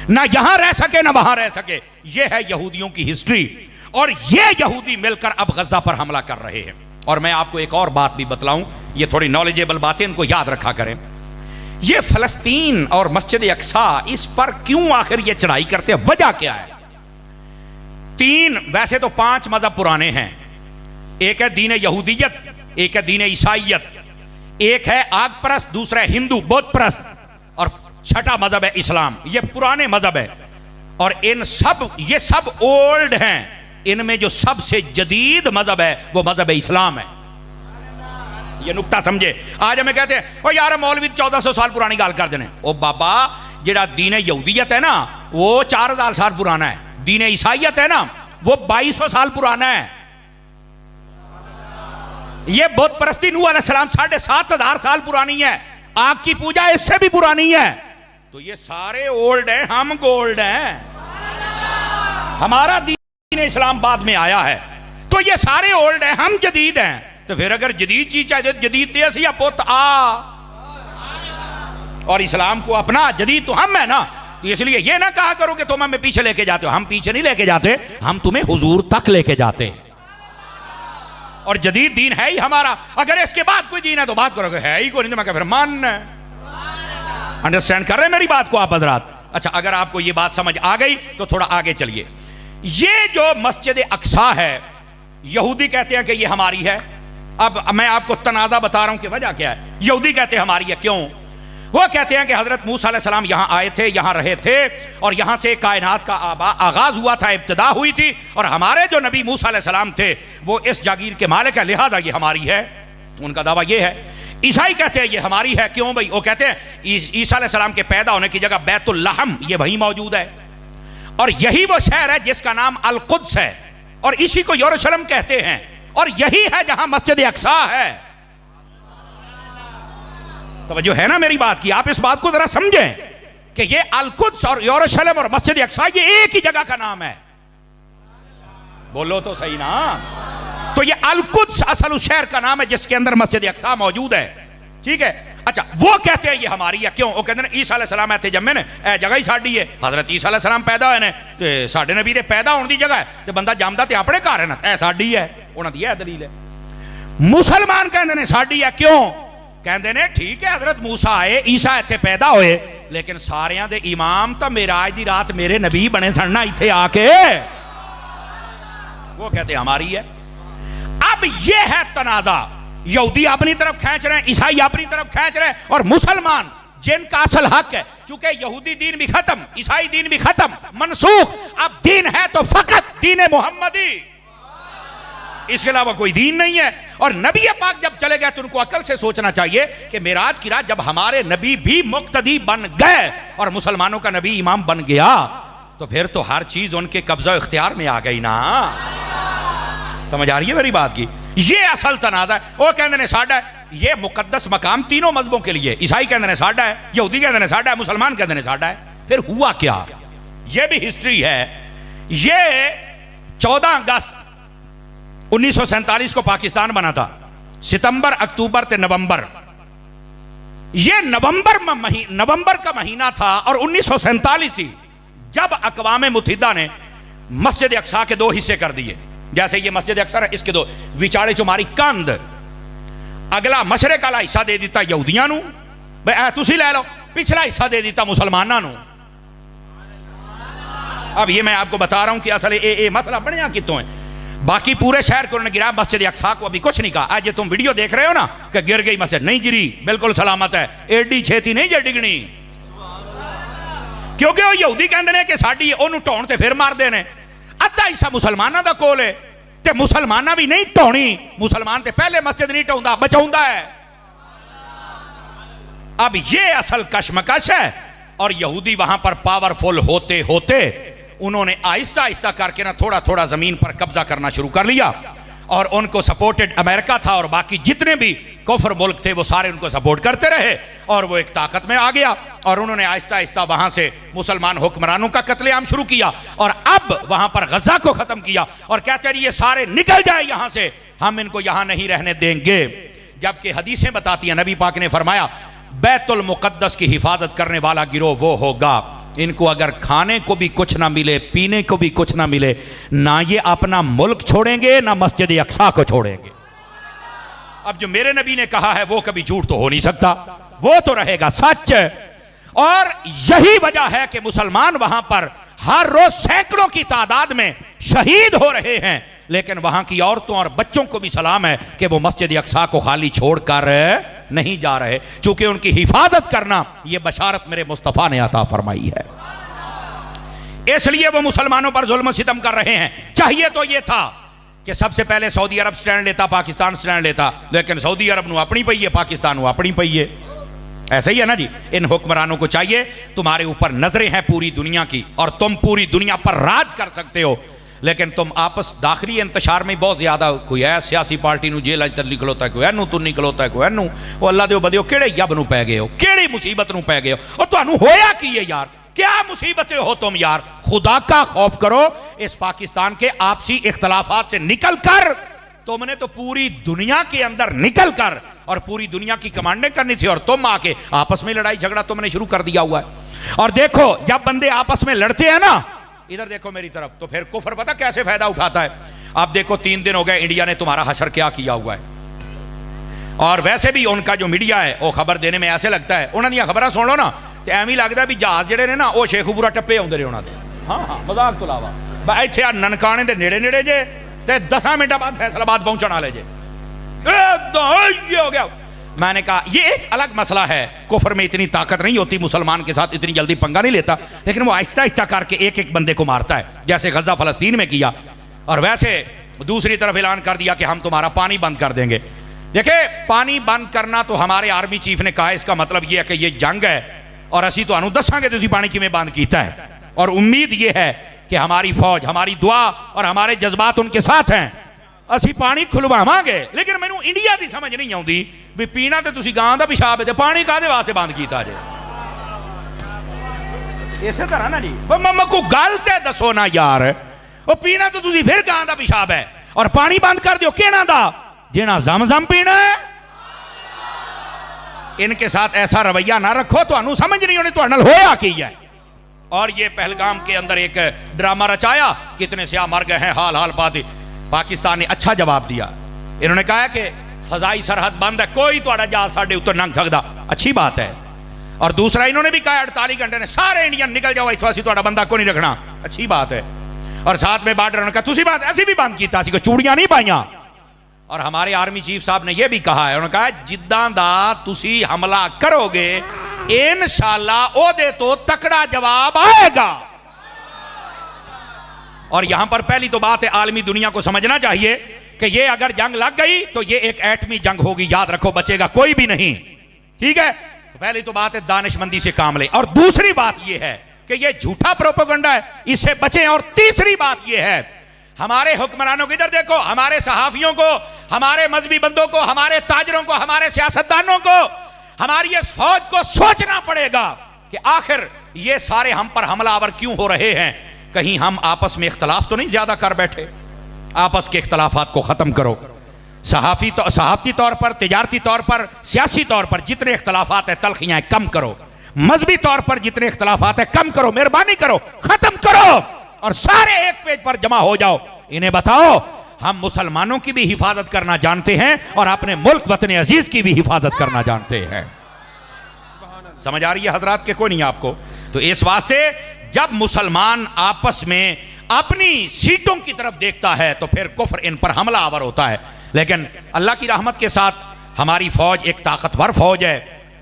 نہ یہاں رہ سکے نہ وہاں رہ سکے. یہ ہے یہودیوں کی ہسٹری, اور یہ یہودی مل کر اب غزہ پر حملہ کر رہے ہیں. اور میں آپ کو ایک اور بات بھی بتلاؤں, یہ تھوڑی نالجیبل باتیں, ان کو یاد رکھا کریں. یہ فلسطین اور مسجد اقصیٰ, اس پر کیوں آخر یہ چڑھائی کرتے ہیں؟ وجہ کیا ہے؟ 3 ویسے تو 5 مذہب پرانے ہیں. ایک ہے دین یہودیت, ایک ہے دین عیسائیت, ایک ہے آگ پرست, دوسرا ہے ہندو بت پرست, اور چھٹا مذہب ہے اسلام. یہ پرانے مذہب ہے, اور یہ سب اولڈ ہیں. ان میں جو سب سے جدید مذہب ہے وہ مذہب اسلام ہے. یہ نکتہ سمجھے. آج ہمیں کہتے ہیں او یار مولوی 1400 سال پرانی گال کر دینے. او بابا, جڑا دین یہودیت ہے نا وہ 4000 سال پرانا ہے, دین عیسائیت ہے نا وہ 2200 سال پرانا ہے. یہ بت پرستی نوح علیہ السلام 7500 سال پرانی ہے. آگ کی پوجا اس سے بھی پرانی ہے. تو یہ سارے اولڈ ہیں, ہم گولڈ ہیں. ہمارا دین اسلام بعد میں آیا ہے, تو یہ سارے اولڈ ہیں, ہم جدید ہیں. تو پھر اگر جدید چیز چاہتے جدید دیسی یا پوت اور اسلام کو اپنا, جدید تو ہم ہیں نا. تو اس لیے یہ نہ کہا کرو کہ تم ہمیں پیچھے لے کے جاتے ہو. ہم پیچھے نہیں لے کے جاتے, ہم تمہیں حضور تک لے کے جاتے. اور جدید دین ہے ہی ہمارا. اگر اس کے بعد کوئی دین ہے تو بات کرو کہ ہے ہی کوئی نہیں, تو میں کہ پھر مان. انڈرسٹینڈ کر رہے ہیں میری بات کو آپ حضرات؟ اچھا, اگر آپ کو یہ بات سمجھ آ گئی تو تھوڑا آگے چلیے. یہ جو مسجد اقصیٰ ہے, یہودی کہتے ہیں کہ یہ ہماری ہے. اب میں آپ کو تنازع بتا رہا ہوں کہ وجہ کیا ہے. یہودی کہتے ہیں ہماری ہے. کیوں؟ وہ کہتے ہیں کہ حضرت موسیٰ علیہ السلام یہاں آئے تھے, یہاں رہے تھے, اور یہاں سے کائنات کا آغاز ہوا تھا, ابتدا ہوئی تھی, اور ہمارے جو نبی موسیٰ علیہ السلام تھے وہ اس جاگیر کے مالک ہے, لہذا یہ ہماری ہے. ان کا دعویٰ یہ ہے. عیسائی کہتے ہیں یہ ہماری ہے. کیوں بھائی؟ وہ کہتے ہیں عیسیٰ علیہ السلام کے پیدا ہونے کی جگہ بیت اللحم یہ وہیں موجود ہے, اور یہی وہ شہر ہے جس کا نام القدس ہے, اور اسی کو یروشلم کہتے ہیں, اور یہی ہے جہاں مسجد اقصیٰ ہے. توجہ ہے نا میری بات کی؟ آپ اس بات کو ذرا سمجھیں کہ یہ القدس اور یروشلم اور مسجد اقصیٰ یہ ایک ہی جگہ کا نام ہے. بولو تو صحیح نا. تو یہ القدس اصل اس شہر کا نام ہے جس کے اندر مسجد اقصیٰ موجود ہے. ٹھیک ہے. اچھا, وہ کہتے ہیں یہ ہماری ہے. کیوں؟ وہ کہتے ہیں عیسیٰ علیہ السلام ایتھے جمے نے, اے جگہ ہی ساڈی ہے. حضرت عیسیٰ علیہ السلام پیدا ہوئے نے تے ساڈے نبی دے پیدا ہونے دی جگہ ہے, تے بندہ جامدا تے اپنے گھر ہے نا, اے ساڈی ہے. انہاں دی یہ دلیل ہے. مسلمان کہندے نے ساڈی ہے. کیوں؟ کہندے نے ٹھیک ہے حضرت موسیٰ آئے, عیسیٰ ایتھے پیدا ہوئے, لیکن ساریاں دے امام تا معراج دی رات میرے نبی بنے سن نا ایتھے آ کے. وہ کہتے ہیں ہماری ہے. اب یہ ہے تنازع. یہودی اپنی طرف کھینچ رہے ہیں, عیسائی اپنی طرف کھینچ رہے ہیں, اور مسلمان جن کا اصل حق ہے, چونکہ یہودی دین بھی ختم, عیسائی دین بھی ختم, منسوخ, اب دین ہے تو فقط دین محمدی, اس کے علاوہ کوئی دین نہیں ہے. اور نبی پاک جب چلے گئے تو ان کو عقل سے سوچنا چاہیے کہ معراج کی رات جب ہمارے نبی بھی مقتدی بن گئے اور مسلمانوں کا نبی امام بن گیا, تو پھر تو ہر چیز ان کے قبضہ اختیار میں آ گئی نا. سمجھ آ رہی ہے میری بات کی؟ یہ اصل تنازع ہے. وہ کہندے نے ساڈا ہے, یہ مقدس مقام تینوں مذہبوں کے لیے. عیسائی کہندے نے ساڈا ہے, یہودی کہندے نے ساڈا ہے, مسلمان کہندے نے ساڈا ہے. پھر ہوا کیا؟ یہ بھی ہسٹری ہے. یہ 14 اگست 1947 کو پاکستان بنا تھا. ستمبر, اکتوبر تے نومبر, یہ نومبر کا مہینہ تھا, اور 1947 تھی جب اقوام متحدہ نے مسجد اقصیٰ کے 2 حصے کر دیے. جیسے یہ مسجد اقصیٰ ہے, اس کے 2 وچاڑے چماری کند, اگلا مشرق والا حصہ دے دیتا یہودیاں نو, بھئی اے تسی لے لو, پچھلا حصہ دے دیتا مسلماناں نو. اب یہ میں آپ کو بتا رہا ہوں کہ اصل اے مسئلہ بنیا کتوں ہے. باقی پورے شہر کو انہوں نے گرا, مسجد اقصیٰ کو ابھی کچھ نہیں کہا. آج تم ویڈیو دیکھ رہے ہو نا کہ گر گئی مسجد, نہیں گری, بالکل سلامت ہے, ایڈی چھیتی نہیں جے ڈگنی, کیونکہ وہ یہودی کہندے نے کہ ساڈی اونوں ٹھون تے پھر مار دینے. ادھا حصہ مسلماناں دا کول ہے, تے مسلماناں بھی نہیں ٹھونی, مسلمان تے پہلے مسجد نہیں ٹھوندا, بچاوندا ہے. اب یہ اصل کشمکش ہے. اور یہودی وہاں پر پاورفل ہوتے ہوتے انہوں نے آہستہ آہستہ کر کے نا تھوڑا تھوڑا زمین پر قبضہ کرنا شروع کر لیا, اور ان کو سپورٹڈ امریکہ تھا اور باقی جتنے بھی کفر ملک تھے وہ سارے ان کو سپورٹ کرتے رہے اور وہ ایک طاقت میں آ گیا اور انہوں نے آہستہ آہستہ وہاں سے مسلمان حکمرانوں کا قتل عام شروع کیا اور اب وہاں پر غزہ کو ختم کیا اور کہتے ہیں یہ سارے نکل جائے یہاں سے، ہم ان کو یہاں نہیں رہنے دیں گے۔ جبکہ حدیثیں بتاتی ہیں نبی پاک نے فرمایا بیت المقدس کی حفاظت کرنے والا گروہ وہ ہوگا ان کو اگر کھانے کو بھی کچھ نہ ملے، پینے کو بھی کچھ نہ ملے، نہ یہ اپنا ملک چھوڑیں گے نہ مسجد اقصیٰ کو چھوڑیں گے۔ اب جو میرے نبی نے کہا ہے وہ کبھی جھوٹ تو ہو نہیں سکتا، وہ تو رہے گا سچ۔ اور یہی وجہ ہے کہ مسلمان وہاں پر ہر روز سینکڑوں کی تعداد میں شہید ہو رہے ہیں، لیکن وہاں کی عورتوں اور بچوں کو بھی سلام ہے کہ وہ مسجد اقصیٰ کو خالی چھوڑ کر نہیں جا رہے، چونکہ ان کی حفاظت کرنا یہ بشارت میرے مصطفیٰ نے عطا فرمائی ہے، اس لیے وہ مسلمانوں پر ظلم و ستم کر رہے ہیں۔ چاہیے تو یہ تھا کہ سب سے پہلے سعودی عرب سٹینڈ لیتا، پاکستان سٹینڈ لیتا، لیکن سعودی عرب نو اپنی پئی ہے، پاکستان نو اپنی پئی ہے، ایسا ہی ہے نا جی۔ ان حکمرانوں کو چاہیے، تمہارے اوپر نظریں ہیں پوری دنیا کی اور تم پوری دنیا پر راج کر سکتے ہو، لیکن تم آپس داخلی انتشار میں بہت زیادہ، کوئی ہے سیاسی پارٹی نو جیل اج تک نکلوتا ہے، کوئی اینو تو نکلوتا ہے، کوئی اینو، وہ اللہ دیو بدیو کیڑے یب نو پے گئے ہو، کیڑی مصیبت نو پے گئے ہو، اور تانوں ہویا کی ہے یار، کیا مصیبتیں ہو تم یار؟ خدا کا خوف کرو، اس پاکستان کے آپسی اختلافات سے نکل کر تم نے تو پوری دنیا کے اندر نکل کر اور پوری دنیا کی کمانڈیں کرنی تھی اور تم آ کے آپس میں لڑائی جھگڑا تم نے شروع کر دیا ہوا ہے۔ اور دیکھو جب بندے آپس میں لڑتے ہیں نا، ادھر دیکھو میری طرف، تو پھر کفر پتہ کیسے فائدہ اٹھاتا ہے۔ اب دیکھو 3 دن ہو گئے انڈیا نے تمہارا حشر کیا کیا ہوا ہے، اور ویسے بھی ان کا جو میڈیا ہے وہ خبر دینے میں ایسے لگتا ہے، انہوں نے یہ خبریں سن لو نا تو ایویں لگتا ہے بھی جہاز جڑے نے نا وہ شیخو پورا ٹپے آتے رہے انہوں نے، ہاں ہاں مذاق تو علاوہ اتنے ننکانے دے نیڑے نیڑے جے تے 10 منٹ بعد فیصل آباد پہنچنے والے جے، یہ ہو گیا۔ میں نے کہا یہ ایک الگ مسئلہ ہے، کفر میں اتنی طاقت نہیں ہوتی، مسلمان کے ساتھ اتنی جلدی پنگا نہیں لیتا، لیکن وہ آہستہ آہستہ کر کے ایک ایک بندے کو مارتا ہے، جیسے غزہ فلسطین میں کیا، اور ویسے دوسری طرف اعلان کر دیا کہ ہم تمہارا پانی بند کر دیں گے۔ دیکھیں پانی بند کرنا تو ہمارے آرمی چیف نے کہا اس کا مطلب یہ ہے کہ یہ جنگ ہے اور اسی تو دساں گے تسی پانی کیویں بند کیتا ہے، اور امید یہ ہے کہ ہماری فوج، ہماری دعا اور ہمارے جذبات ان کے ساتھ ہیں، اسی پانی کھلواواں گے۔ لیکن مینوں انڈیا دی سمجھ نہیں آؤندی بھی پینا تے تسی گاں دا پیشاب ہے تے پانی کادے واسطے بند کیتا جے؟ اسی طرح نا جی مما کو گل تے دسو نا یار، وہ پینا تو تسی پھر گاں دا پیشاب ہے اور پانی بند کر دیو کینا دا جینا زمزم پینا ہے۔ ان کے ساتھ ایسا رویہ نہ رکھو، تو انہوں سمجھ نہیں ہونے تو انہوں ہویا کی ہے۔ اور یہ پہلگام کے اندر ایک ڈرامہ رچایا، کتنے سیاہ مر گئے ہیں، حال حال بات۔ پاکستان نے اچھا جواب دیا، انہوں نے کہا کہ فضائی سرحد بند ہے، کوئی توڑا جہاز ساڑھے اتر ننگ سکتا، اچھی بات ہے۔ اور دوسرا انہوں نے بھی کہا 48 گھنٹے نے سارے انڈین نکل جاؤ ایتھوا سی توڑا بندہ کو نہیں رکھنا، اچھی بات ہے۔ اور ساتھ میں بارڈر انہوں نے کہا تسی بات ایسی بھی بند کیتا سی کو چوڑیاں نہیں پائیاں۔ اور ہمارے آرمی چیف صاحب نے یہ بھی کہا ہے، انہوں نے کہا جداں دا تسی حملہ کرو گے انشاءاللہ او دے تو تکڑا جواب آئے گا۔ اور یہاں پر پہلی تو بات ہے عالمی دنیا کو سمجھنا چاہیے کہ یہ اگر جنگ لگ گئی تو یہ ایک ایٹمی جنگ ہوگی، یاد رکھو بچے گا کوئی بھی نہیں، ٹھیک ہے؟ پہلی تو بات ہے دانش مندی سے کام لیں، اور دوسری بات یہ ہے کہ یہ جھوٹا پروپیگنڈا ہے، اس سے بچیں۔ اور تیسری بات یہ ہے ہمارے حکمرانوں کو ادھر دیکھو، ہمارے صحافیوں کو، ہمارے مذہبی بندوں کو، ہمارے تاجروں کو، ہمارے سیاستدانوں کو، ہماری اس فوج کو سوچنا پڑے گا کہ آخر یہ سارے ہم پر حملہ آور کیوں ہو رہے ہیں؟ کہیں ہم آپس میں اختلاف تو نہیں زیادہ کر بیٹھے؟ آپس کے اختلافات کو ختم کرو، صحافتی طور پر، تجارتی طور پر، سیاسی طور پر جتنے اختلافات ہیں تلخیاں کم کرو، مذہبی طور پر جتنے اختلافات ہیں کم کرو، مہربانی کرو، ختم کرو، اور سارے ایک پیج پر جمع ہو جاؤ، انہیں بتاؤ ہم مسلمانوں کی بھی حفاظت کرنا جانتے ہیں اور اپنے ملک وطن عزیز کی بھی حفاظت کرنا جانتے ہیں۔ سمجھ آ رہی ہے حضرات کہ کوئی نہیں آپ کو؟ تو اس واسطے جب مسلمان آپس میں اپنی سیٹوں کی طرف دیکھتا ہے تو پھر کفر ان پر حملہ آور ہوتا ہے، لیکن اللہ کی رحمت کے ساتھ ہماری فوج ایک طاقتور فوج ہے،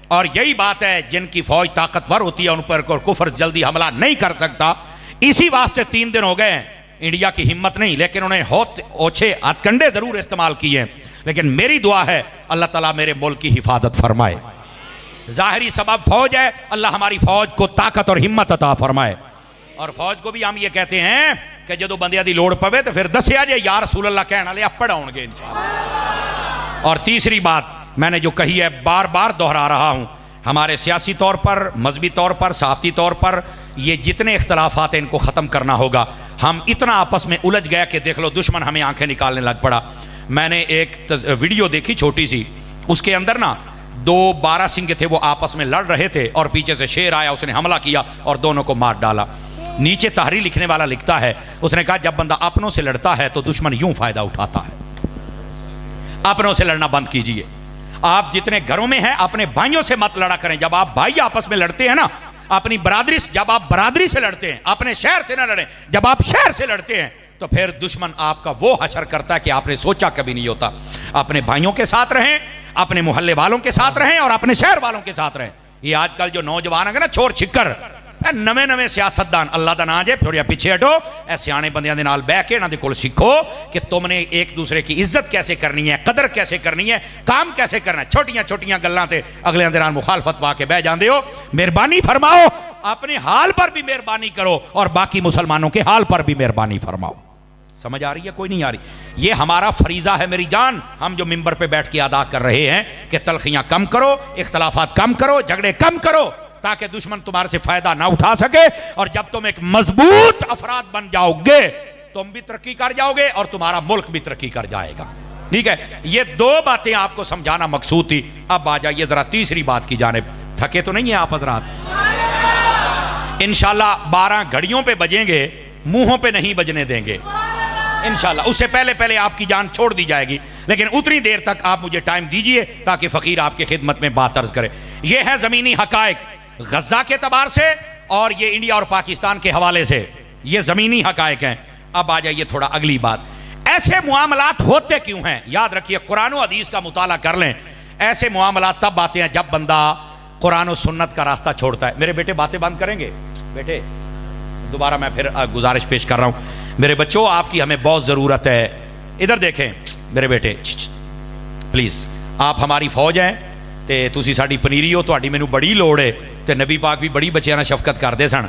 اور یہی بات ہے جن کی فوج طاقتور ہوتی ہے ان پر کفر جلدی حملہ نہیں کر سکتا۔ اسی واسطے 3 دن ہو گئے ہیں، انڈیا کی ہمت نہیں، لیکن انہیں اوچھے ہتھ کنڈے ضرور استعمال کیے، لیکن میری دعا ہے اللہ تعالیٰ میرے ملک کی حفاظت فرمائے۔ ظاہری سبب فوج ہے، اللہ ہماری فوج کو طاقت اور ہمت عطا فرمائے، اور فوج کو بھی ہم یہ کہتے ہیں کہ جدو بندیاں دی لوڑ پوے تو پھر دسیا جے یا رسول اللہ کہنا لے اپڑ آؤں گے انشاءاللہ۔ اور تیسری بات میں نے جو کہی ہے بار بار دہرا رہا ہوں، ہمارے سیاسی طور پر، مذہبی طور پر، صحافتی طور پر یہ جتنے اختلافات ہیں ان کو ختم کرنا ہوگا۔ ہم اتنا آپس میں الجھ گئے کہ دیکھ لو دشمن ہمیں آنکھیں نکالنے لگ پڑا۔ میں نے ایک ویڈیو دیکھی چھوٹی سی، اس کے اندر نا دو بارہ سنگ تھے، وہ آپس میں لڑ رہے تھے اور پیچھے سے شیر آیا، اس نے حملہ کیا اور دونوں کو مار ڈالا۔ نیچے تحریر لکھنے والا لکھتا ہے، اس نے کہا جب بندہ اپنوں سے لڑتا ہے تو دشمن یوں فائدہ اٹھاتا ہے۔ اپنوں سے لڑنا بند کیجئے۔ آپ جتنے گھروں میں ہیں اپنے بھائیوں سے مت لڑا کریں۔ جب آپ بھائی آپس میں لڑتے ہیں نا، اپنی برادری، جب آپ برادری سے لڑتے ہیں، اپنے شہر سے نہ لڑیں۔ جب آپ شہر سے لڑتے ہیں تو پھر دشمن آپ کا وہ حشر کرتا ہے کہ آپ نے سوچا کبھی نہیں ہوتا۔ اپنے بھائیوں کے ساتھ رہیں، اپنے محلے والوں کے ساتھ رہیں اور اپنے شہر والوں کے ساتھ رہیں۔ یہ آج کل جو نوجوان ہیں نا چور چھکر، نویں نویں سیاستدان، اللہ دا نام جے تھوڑا پیچھے ہٹو، اے سیانے بندیاں دے نال بیٹھ کے انہاں دے کول سیکھو کہ تم نے ایک دوسرے کی عزت کیسے کرنی ہے، قدر کیسے کرنی ہے، کام کیسے کرنا ہے۔ چھوٹیاں چھوٹیاں گلاں تے اگلے دے نال مخالفت پا کے بیٹھ جاندے ہو۔ مہربانی فرماؤ، اپنے حال پر بھی مہربانی کرو اور باقی مسلمانوں کے حال پر بھی مہربانی فرماؤ۔ سمجھ آ رہی ہے؟ کوئی نہیں آ رہی؟ یہ ہمارا فریضہ ہے میری جان، ہم جو ممبر پہ بیٹھ کے ادا کر رہے ہیں کہ تلخیاں کم کرو، اختلافات کم کرو، جھگڑے کم کرو، تاکہ دشمن تمہارے سے فائدہ نہ اٹھا سکے۔ اور جب تم ایک مضبوط افراد بن جاؤ گے تم بھی ترقی کر جاؤ گے اور تمہارا ملک بھی ترقی کر جائے گا۔ ٹھیک ہے، یہ دو باتیں آپ کو سمجھانا مقصود تھی۔ اب آ جائیے ذرا تیسری بات کی جانب۔ تھکے تو نہیں ہیں آپ حضرات؟ انشاءاللہ 12 گھڑیوں پہ بجیں گے، منہوں پہ نہیں بجنے دیں گے انشاءاللہ۔ اس سے پہلے آپ کی جان چھوڑ دی جائے گی، لیکن اتنی دیر تک آپ مجھے ٹائم دیجئے تاکہ فقیر آپ کی خدمت میں بات عرض کرے۔ یہ ہے زمینی حقائق غزہ کے اعتبار سے اور یہ انڈیا اور پاکستان کے حوالے سے، یہ زمینی حقائق ہیں۔ اب آ جائیے تھوڑا اگلی بات، ایسے معاملات ہوتے کیوں ہیں؟ یاد رکھیے قرآن و حدیث کا مطالعہ کر لیں۔ ایسے معاملات تب آتے ہیں جب بندہ قرآن و سنت کا راستہ چھوڑتا ہے۔ میرے بیٹے باتیں بند کریں گے؟ بیٹے دوبارہ میں پھر گزارش پیش کر رہا ہوں، میرے بچوں آپ کی ہمیں بہت ضرورت ہے۔ ادھر دیکھیں میرے بیٹے، پلیز، آپ ہماری فوج ہیں تے تسی ساڈی پنیری ہو، تہاڈی مینوں بڑی لوڑ ہے تے نبی پاک بھی بڑی بچیاں نال شفقت کردے سن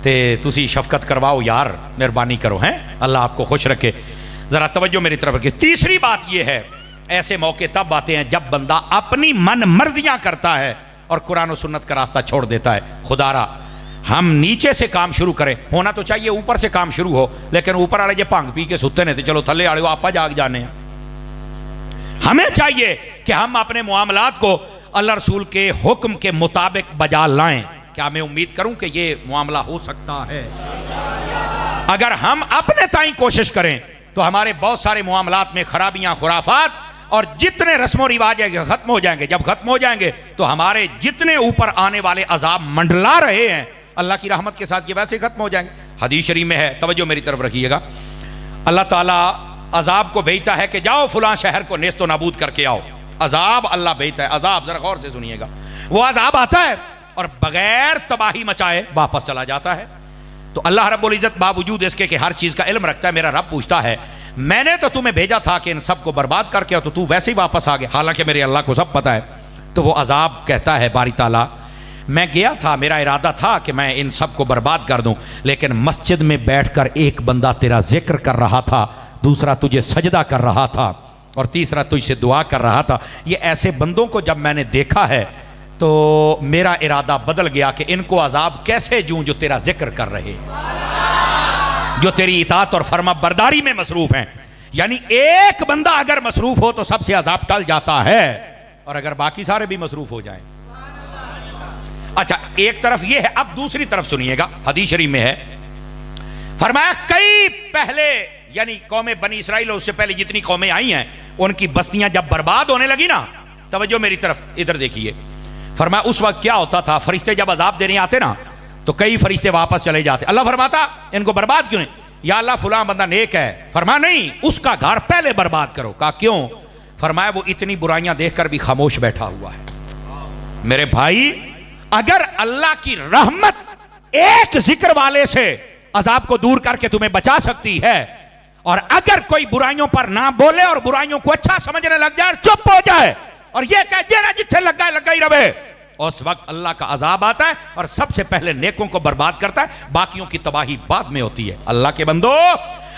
تے تسی شفقت کرواؤ یار، مہربانی کرو، ہیں اللہ آپ کو خوش رکھے۔ ذرا توجہ میری طرف رکھیں۔ تیسری بات یہ ہے، ایسے موقع تب آتے ہیں جب بندہ اپنی من مرضیاں کرتا ہے اور قرآن و سنت کا راستہ چھوڑ دیتا ہے۔ خدا را ہم نیچے سے کام شروع کریں، ہونا تو چاہیے اوپر سے کام شروع ہو، لیکن اوپر والے جو بھنگ پی کے ستے نے تو چلو تھلے والے آپ جاگ جانے ہیں۔ ہمیں چاہیے کہ ہم اپنے معاملات کو اللہ رسول کے حکم کے مطابق بجا لائیں۔ کیا میں امید کروں کہ یہ معاملہ ہو سکتا ہے؟ اگر ہم اپنے تائیں کوشش کریں تو ہمارے بہت سارے معاملات میں خرابیاں، خرافات اور جتنے رسم و رواج ختم ہو جائیں گے۔ جب ختم ہو جائیں گے تو ہمارے جتنے اوپر آنے والے عذاب منڈلا رہے ہیں اللہ کی رحمت کے ساتھ یہ ویسے ختم ہو جائیں گے۔ حدیث شریف میں ہے، توجہ میری طرف رکھیے گا، اللہ تعالیٰ عذاب کو بھیجتا ہے کہ جاؤ فلاں شہر کو نیست و نابود کر کے آؤ۔ عذاب اللہ بھیجتا ہے، عذاب ذرا غور سے سنیے گا۔ وہ عذاب آتا ہے اور بغیر تباہی مچائے واپس چلا جاتا ہے۔ تو اللہ رب العزت باوجود اس کے کہ ہر چیز کا علم رکھتا ہے، میرا رب پوچھتا ہے میں نے تو تمہیں بھیجا تھا کہ ان سب کو برباد کر کے، تو ویسے ہی واپس آ گیا، حالانکہ میرے اللہ کو سب پتا ہے۔ تو وہ عذاب کہتا ہے باری تعالیٰ میں گیا تھا، میرا ارادہ تھا کہ میں ان سب کو برباد کر دوں، لیکن مسجد میں بیٹھ کر ایک بندہ تیرا ذکر کر رہا تھا، دوسرا تجھے سجدہ کر رہا تھا اور تیسرا تجھ سے دعا کر رہا تھا۔ یہ ایسے بندوں کو جب میں نے دیکھا ہے تو میرا ارادہ بدل گیا کہ ان کو عذاب کیسے دوں جو تیرا ذکر کر رہے، جو تیری اطاعت اور فرما برداری میں مصروف ہیں۔ یعنی ایک بندہ اگر مصروف ہو تو سب سے عذاب ٹل جاتا ہے، اور اگر باقی سارے بھی مصروف ہو جائیں۔ اچھا ایک طرف یہ ہے، اب دوسری طرف سنیے گا، حدیث شریف میں ہے، فرمایا کئی پہلے یعنی قوم بنی اسرائیل اور اس سے پہلے جتنی قومیں آئی ہیں ان کی بستیاں جب برباد ہونے لگی نا، توجہ میری طرف ادھر دیکھیے، فرمایا اس وقت کیا ہوتا تھا، فرشتے جب عذاب دینے آتے نا تو کئی فرشتے واپس چلے جاتے۔ اللہ فرماتا ان کو برباد کیوں نہیں؟ یا اللہ فلاں بندہ نیک ہے، فرمایا نہیں اس کا گھر پہلے برباد کرو۔ کہا کیوں؟ فرمایا وہ اتنی برائیاں دیکھ کر بھی خاموش بیٹھا ہوا ہے۔ میرے بھائی اگر اللہ کی رحمت ایک ذکر والے سے عذاب کو دور کر کے تمہیں بچا سکتی ہے، اور اگر کوئی برائیوں پر نہ بولے اور برائیوں کو اچھا سمجھنے لگ جائے اور چپ ہو جائے اور یہ کہے جینا جتھے لگا ہے لگا ہی رہے، اس وقت اللہ کا عذاب آتا ہے اور سب سے پہلے نیکوں کو برباد کرتا ہے، باقیوں کی تباہی بعد میں ہوتی ہے۔ اللہ کے بندو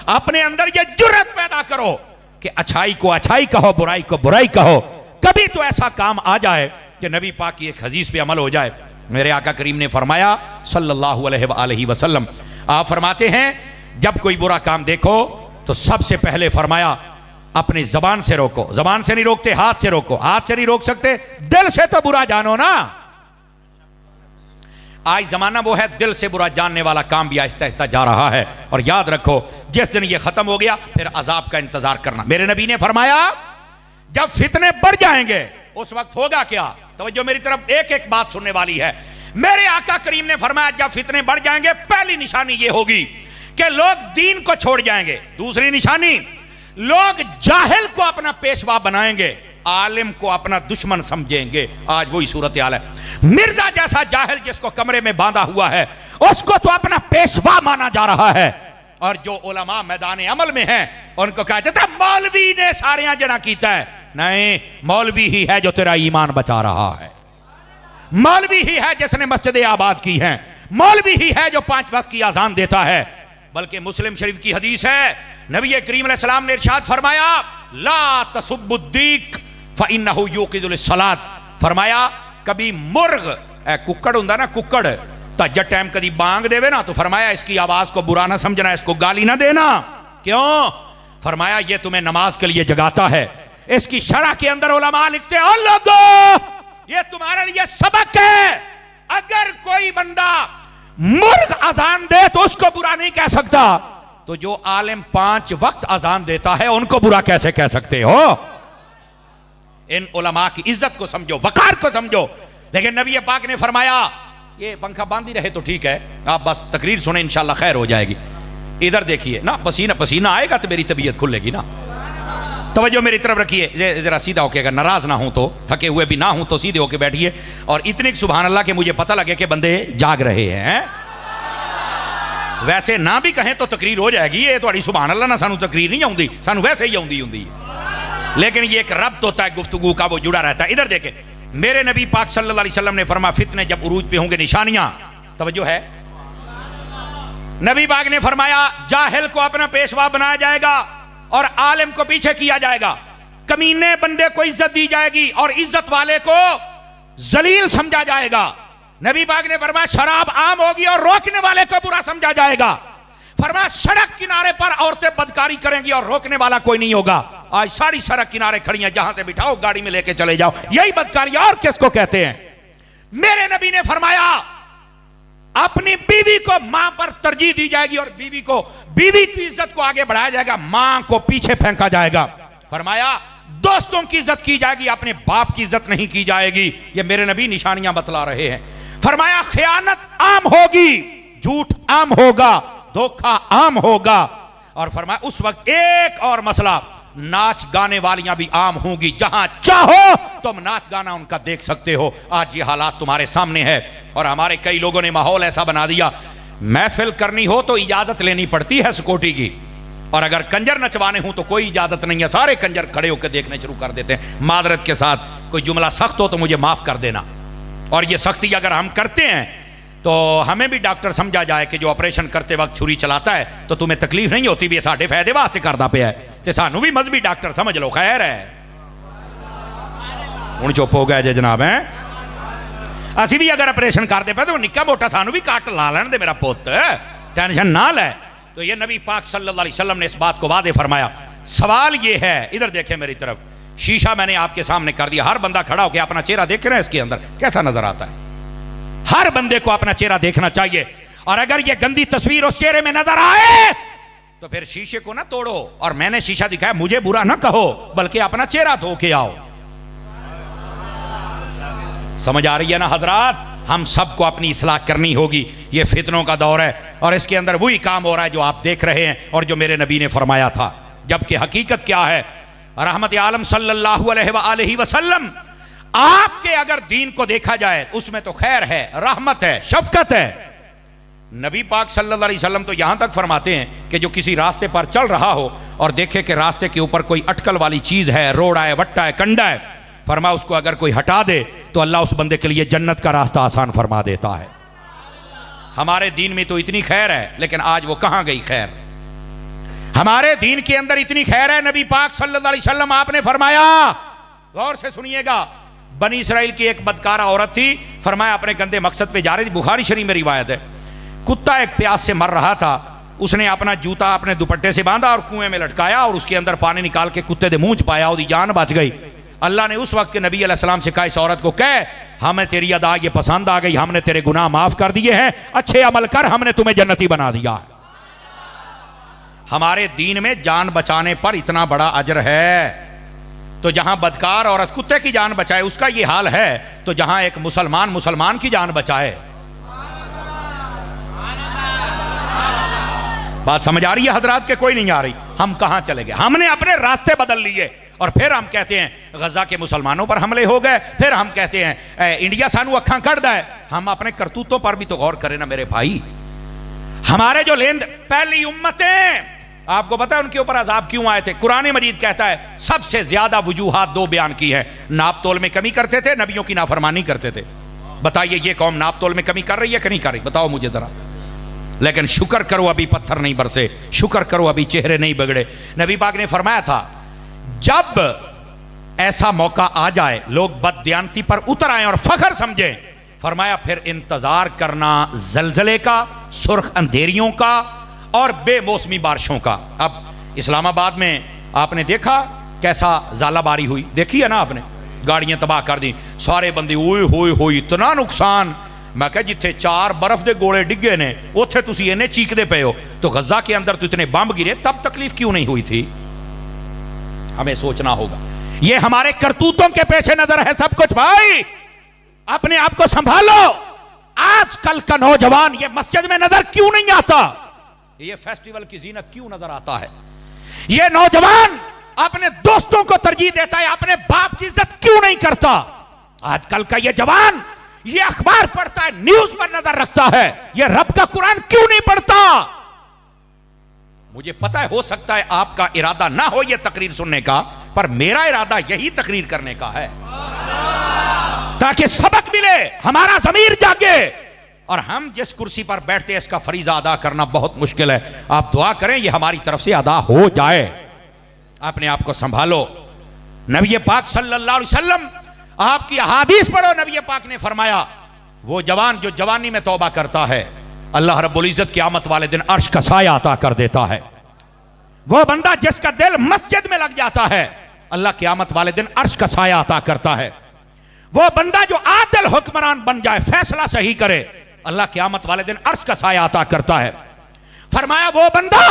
اپنے اندر یہ جرت پیدا کرو کہ اچھائی کو اچھائی کہو، برائی کو برائی کہو، کبھی تو ایسا کام آ جائے کہ نبی پاک کی ایک حدیث پہ عمل ہو جائے. میرے آقا کریم نے فرمایا صلی اللہ علیہ وآلہ وسلم، آپ فرماتے ہیں جب کوئی برا کام دیکھو تو سب سے پہلے فرمایا اپنی زبان سے روکو. زبان سے نہیں روکتے، ہاتھ سے روکو. ہاتھ سے نہیں روک سکتے، دل سے تو برا جانو نا. آج زمانہ وہ ہے دل سے برا جاننے والا کام بھی آہستہ آہستہ جا رہا ہے. اور یاد رکھو جس دن یہ ختم ہو گیا پھر عذاب کا انتظار کرنا. میرے نبی نے فرمایا جب فتنے بڑھ جائیں گے اس وقت ہوگا کیا؟ توجہ میری طرف، ایک ایک بات سننے والی ہے. میرے آقا کریم نے فرمایا جب فتنے بڑھ جائیں گے پہلی نشانی یہ ہوگی کہ لوگ دین کو چھوڑ جائیں گے. دوسری نشانی، لوگ جاہل کو اپنا پیشوا بنائیں گے، عالم کو اپنا دشمن سمجھیں گے. آج وہی صورتحال ہے. مرزا جیسا جاہل جس کو کمرے میں باندھا ہوا ہے اس کو تو اپنا پیشوا مانا جا رہا ہے، اور جو علماء میدان عمل میں ہیں ان کو کہا جاتا ہے مولوی نے ساریاں جنا کیتا ہے. نہیں، مولوی ہی ہے جو تیرا ایمان بچا رہا ہے، مولوی ہی ہے جس نے مسجد آباد کی ہے، مولوی ہی ہے جو 5 وقت کی اذان دیتا ہے. بلکہ مسلم شریف کی حدیث ہے، نبی کریم علیہ السلام نے ارشاد فرمایا لا تسب الدیک فإنہ یوقظ للصلاۃ. فرمایا کبھی مرغ ککڑ ہوندا نا، ککڑ تہجد ٹائم کدی بانگ دے نا تو فرمایا اس کی آواز کو برا نہ سمجھنا، اس کو گالی نہ دینا. کیوں؟ فرمایا یہ تمہیں نماز کے لیے جگاتا ہے. اس کی شرح کے اندر علماء لکھتے ہیں اور لوگوں یہ تمہارے لیے سبق ہے، اگر کوئی بندہ مرغ اذان دے تو اس کو برا نہیں کہہ سکتا، تو جو عالم 5 وقت اذان دیتا ہے ان کو برا کیسے کہہ سکتے ہو؟ ان علماء کی عزت کو سمجھو، وقار کو سمجھو. لیکن نبی پاک نے فرمایا یہ پنکھا باندھی رہے تو ٹھیک ہے، آپ بس تقریر سنیں انشاءاللہ خیر ہو جائے گی. ادھر دیکھیے نا، پسینہ پسینہ آئے گا تو میری طبیعت کھلے گی نا. توجہ میری طرف رکھیے، ذرا سیدھا ہو کے، اگر ناراض نہ ہوں تو، تھکے ہوئے بھی نہ ہوں تو سیدھے ہو کے بیٹھیے. اور اتنی سبحان اللہ کہ مجھے پتہ لگے کہ بندے جاگ رہے ہیں. ویسے نہ بھی کہیں تو تقریر ہو جائے گی. یہ تھوڑی سبحان اللہ نہ سانو تقریر نہیں آؤندی، سانو ویسے ہی آؤندی. لیکن یہ ایک ربط ہوتا ہے گفتگو کا، وہ جڑا رہتا ہے. ادھر دیکھیں میرے نبی پاک صلی اللہ علیہ وسلم نے فرمایا فتنے جب عروج پہ ہوں گے نشانیاں، توجہ ہے، نبی پاک نے فرمایا جاہل کو اپنا پیشوا بنایا جائے گا اور عالم کو پیچھے کیا جائے گا. کمینے بندے کو عزت دی جائے گی اور عزت والے کو ذلیل سمجھا جائے گا. نبی پاک نے فرمایا شراب عام ہوگی اور روکنے والے کو برا سمجھا جائے گا. فرمایا سڑک کنارے پر عورتیں بدکاری کریں گی اور روکنے والا کوئی نہیں ہوگا. آج ساری سڑک کنارے کھڑی ہیں، جہاں سے بٹھاؤ گاڑی میں لے کے چلے جاؤ، یہی بدکاری اور کس کو کہتے ہیں؟ میرے نبی نے فرمایا اپنی بیوی کو ماں پر ترجیح دی جائے گی اور بیوی کی عزت کو آگے بڑھایا جائے گا، ماں کو پیچھے پھینکا جائے گا. فرمایا دوستوں کی عزت کی جائے گی، اپنے باپ کی عزت نہیں کی جائے گی. یہ میرے نبی نشانیاں بتلا رہے ہیں. فرمایا خیانت عام ہوگی، جھوٹ عام ہوگا، دھوکہ عام ہوگا. اور فرمایا اس وقت ایک اور مسئلہ، ناچ گانے والیاں بھی عام ہوں گی، جہاں چاہو تم ناچ گانا ان کا دیکھ سکتے ہو. آج یہ حالات تمہارے سامنے ہے اور ہمارے کئی لوگوں نے ماحول ایسا بنا دیا، محفل کرنی ہو تو اجازت لینی پڑتی ہے سیکورٹی کی، اور اگر کنجر نچوانے ہوں تو کوئی اجازت نہیں ہے، سارے کنجر کھڑے ہو کے دیکھنے شروع کر دیتے ہیں. معذرت کے ساتھ کوئی جملہ سخت ہو تو مجھے معاف کر دینا. اور یہ سختی اگر ہم کرتے ہیں تو ہمیں بھی ڈاکٹر سمجھا جائے کہ جو آپریشن کرتے وقت چھری چلاتا ہے تو تمہیں تکلیف نہیں ہوتی، بھی ساڈے فائدے واسطے کردا پیا ہے، تے سانو بھی مذہبی ڈاکٹر سمجھ لو، خیر ہے. ہن چپ ہو گئے جے جناب ہیں، اسی بھی اگر آپریشن کرتے پے تو نکا موٹا سانو بھی کٹ لا لین دے میرا پوت، ٹینشن نہ لے. تو یہ نبی پاک صلی اللہ علیہ وسلم نے اس بات کو واضح فرمایا. سوال یہ ہے، ادھر دیکھیں میری طرف، شیشہ میں نے آپ کے سامنے کر دیا، ہر بندہ کھڑا ہو کے اپنا چہرہ دیکھ رہے ہیں، اس کے اندر کیسا نظر آتا ہے؟ ہر بندے کو اپنا چہرہ دیکھنا چاہیے. اور اگر یہ گندی تصویر اس چہرے میں نظر آئے تو پھر شیشے کو نہ توڑو. اور میں نے شیشہ دکھایا، مجھے برا نہ کہو، بلکہ اپنا چہرہ دھو کے آؤ. سمجھ آ رہی ہے نا حضرات؟ ہم سب کو اپنی اصلاح کرنی ہوگی. یہ فتنوں کا دور ہے اور اس کے اندر وہی کام ہو رہا ہے جو آپ دیکھ رہے ہیں اور جو میرے نبی نے فرمایا تھا. جبکہ حقیقت کیا ہے؟ رحمت عالم صلی اللہ علیہ وآلہ وسلم، آپ کے اگر دین کو دیکھا جائے اس میں تو خیر ہے، رحمت ہے، شفقت ہے. نبی پاک صلی اللہ علیہ وسلم تو یہاں تک فرماتے ہیں کہ جو کسی راستے پر چل رہا ہو اور دیکھے کہ راستے کے اوپر کوئی اٹکل والی چیز ہے، روڑا ہے، وٹا ہے، کنڈا ہے، فرما اس کو اگر کوئی ہٹا دے تو اللہ اس بندے کے لیے جنت کا راستہ آسان فرما دیتا ہے. ہمارے دین میں تو اتنی خیر ہے، لیکن آج وہ کہاں گئی خیر؟ ہمارے دین کے اندر اتنی خیر ہے، نبی پاک صلی اللہ علیہ وسلم آپ نے فرمایا غور سے سنیے گا. بنی اسرائیل کی ایک بدکارہ عورت تھی, فرمایا اپنے گندے مقصد پہ جا رہی تھی, بخاری شریف میں روایت ہے, کتا ایک پیاس سے مر رہا تھا, اس نے اپنا جوتا اپنے دوپٹے سے باندھا اور کنویں میں لٹکایا اور اس کے اندر پانی نکال کے کتے دے منہ چ پایا, اور جان بچ گئی. اللہ نے اس وقت کے نبی علیہ السلام سے کہا اس عورت کو کہہ ہمیں تیری ادا یہ پسند آ گئی, ہم نے تیرے گناہ معاف کر دیے ہیں, اچھے عمل کر, ہم نے تمہیں جنتی بنا دیا. ہمارے دین میں جان بچانے پر اتنا بڑا اجر ہے, تو جہاں بدکار عورت کتے کی جان بچائے اس کا یہ حال ہے, تو جہاں ایک مسلمان کی جان بچائے. بات سمجھ آ رہی ہے حضرات کے کوئی نہیں آ رہی؟ ہم کہاں چلے گئے؟ ہم نے اپنے راستے بدل لیے, اور پھر ہم کہتے ہیں غزہ کے مسلمانوں پر حملے ہو گئے, پھر ہم کہتے ہیں انڈیا سانو اکھاں کڑ دا ہے. ہم اپنے کرتوتوں پر بھی تو غور کریں نا میرے بھائی. ہمارے جو پہلی امتیں, آپ کو پتا ہے ان کے اوپر عذاب کیوں آئے تھے؟ قرآن مجید کہتا ہے سب سے زیادہ وجوہات دو بیان کی ہیں. ناپ تول میں کمی کرتے تھے, نبیوں کی نافرمانی کرتے تھے. بتائیے یہ قوم ناپ تول میں کمی کر رہی ہے کہ نہیں کر رہی؟ بتاؤ مجھے ذرا. لیکن شکر کرو ابھی پتھر نہیں برسے, شکر کرو ابھی چہرے نہیں بگڑے. نبی پاک نے فرمایا تھا جب ایسا موقع آ جائے لوگ بددیانتی پر اتر آئیں اور فخر سمجھیں, فرمایا پھر انتظار کرنا زلزلے کا, سرخ اندھیریوں کا اور بے موسمی بارشوں کا. اب اسلام آباد میں آپ نے دیکھا کیسا زالہ باری ہوئی, دیکھی ہے نا آپ نے, گاڑیاں تباہ کر دی, سارے بندے اوئے ہوئے ہوئی, اتنا نقصان. میں کہا جتھے 4 برف دے گوڑے ڈگے نے اوتھے تسی انہیں چیک دے پے ہو, تو غزہ کے اندر تو اتنے بمب گرے, تب تکلیف کیوں نہیں ہوئی تھی؟ ہمیں سوچنا ہوگا. یہ ہمارے کرتوتوں کے پیش نظر ہے سب کچھ. بھائی اپنے آپ کو سنبھالو. آج کل کا نوجوان یہ مسجد میں نظر کیوں نہیں آتا؟ یہ فیسٹیول کی زینت کیوں نظر آتا ہے؟ یہ نوجوان اپنے دوستوں کو ترجیح دیتا ہے, اپنے باپ کی عزت کیوں نہیں کرتا؟ آج کل کا یہ جوان یہ اخبار پڑھتا ہے, نیوز پر نظر رکھتا ہے, یہ رب کا قرآن کیوں نہیں پڑھتا؟ مجھے پتا ہے ہو سکتا ہے آپ کا ارادہ نہ ہو یہ تقریر سننے کا, پر میرا ارادہ یہی تقریر کرنے کا ہے تاکہ سبق ملے, ہمارا ضمیر جاگے, اور ہم جس کرسی پر بیٹھتے ہیں اس کا فریضہ ادا کرنا بہت مشکل ہے. آپ دعا کریں یہ ہماری طرف سے ادا ہو جائے. اپنے آپ کو سنبھالو. نبی پاک صلی اللہ علیہ وسلم, آپ کی احادیث پڑھو, نبی پاک نے فرمایا وہ جوان جو جوانی میں توبہ کرتا ہے اللہ رب العزت قیامت والے دن عرش کا سایہ عطا کر دیتا ہے. وہ بندہ جس کا دل مسجد میں لگ جاتا ہے اللہ قیامت والے دن عرش کا سایہ عطا کرتا ہے. وہ بندہ جو عادل حکمران بن جائے, فیصلہ صحیح کرے, اللہ قیامت والے دن عرش کا سایہ عطا کرتا ہے. فرمایا وہ بندہ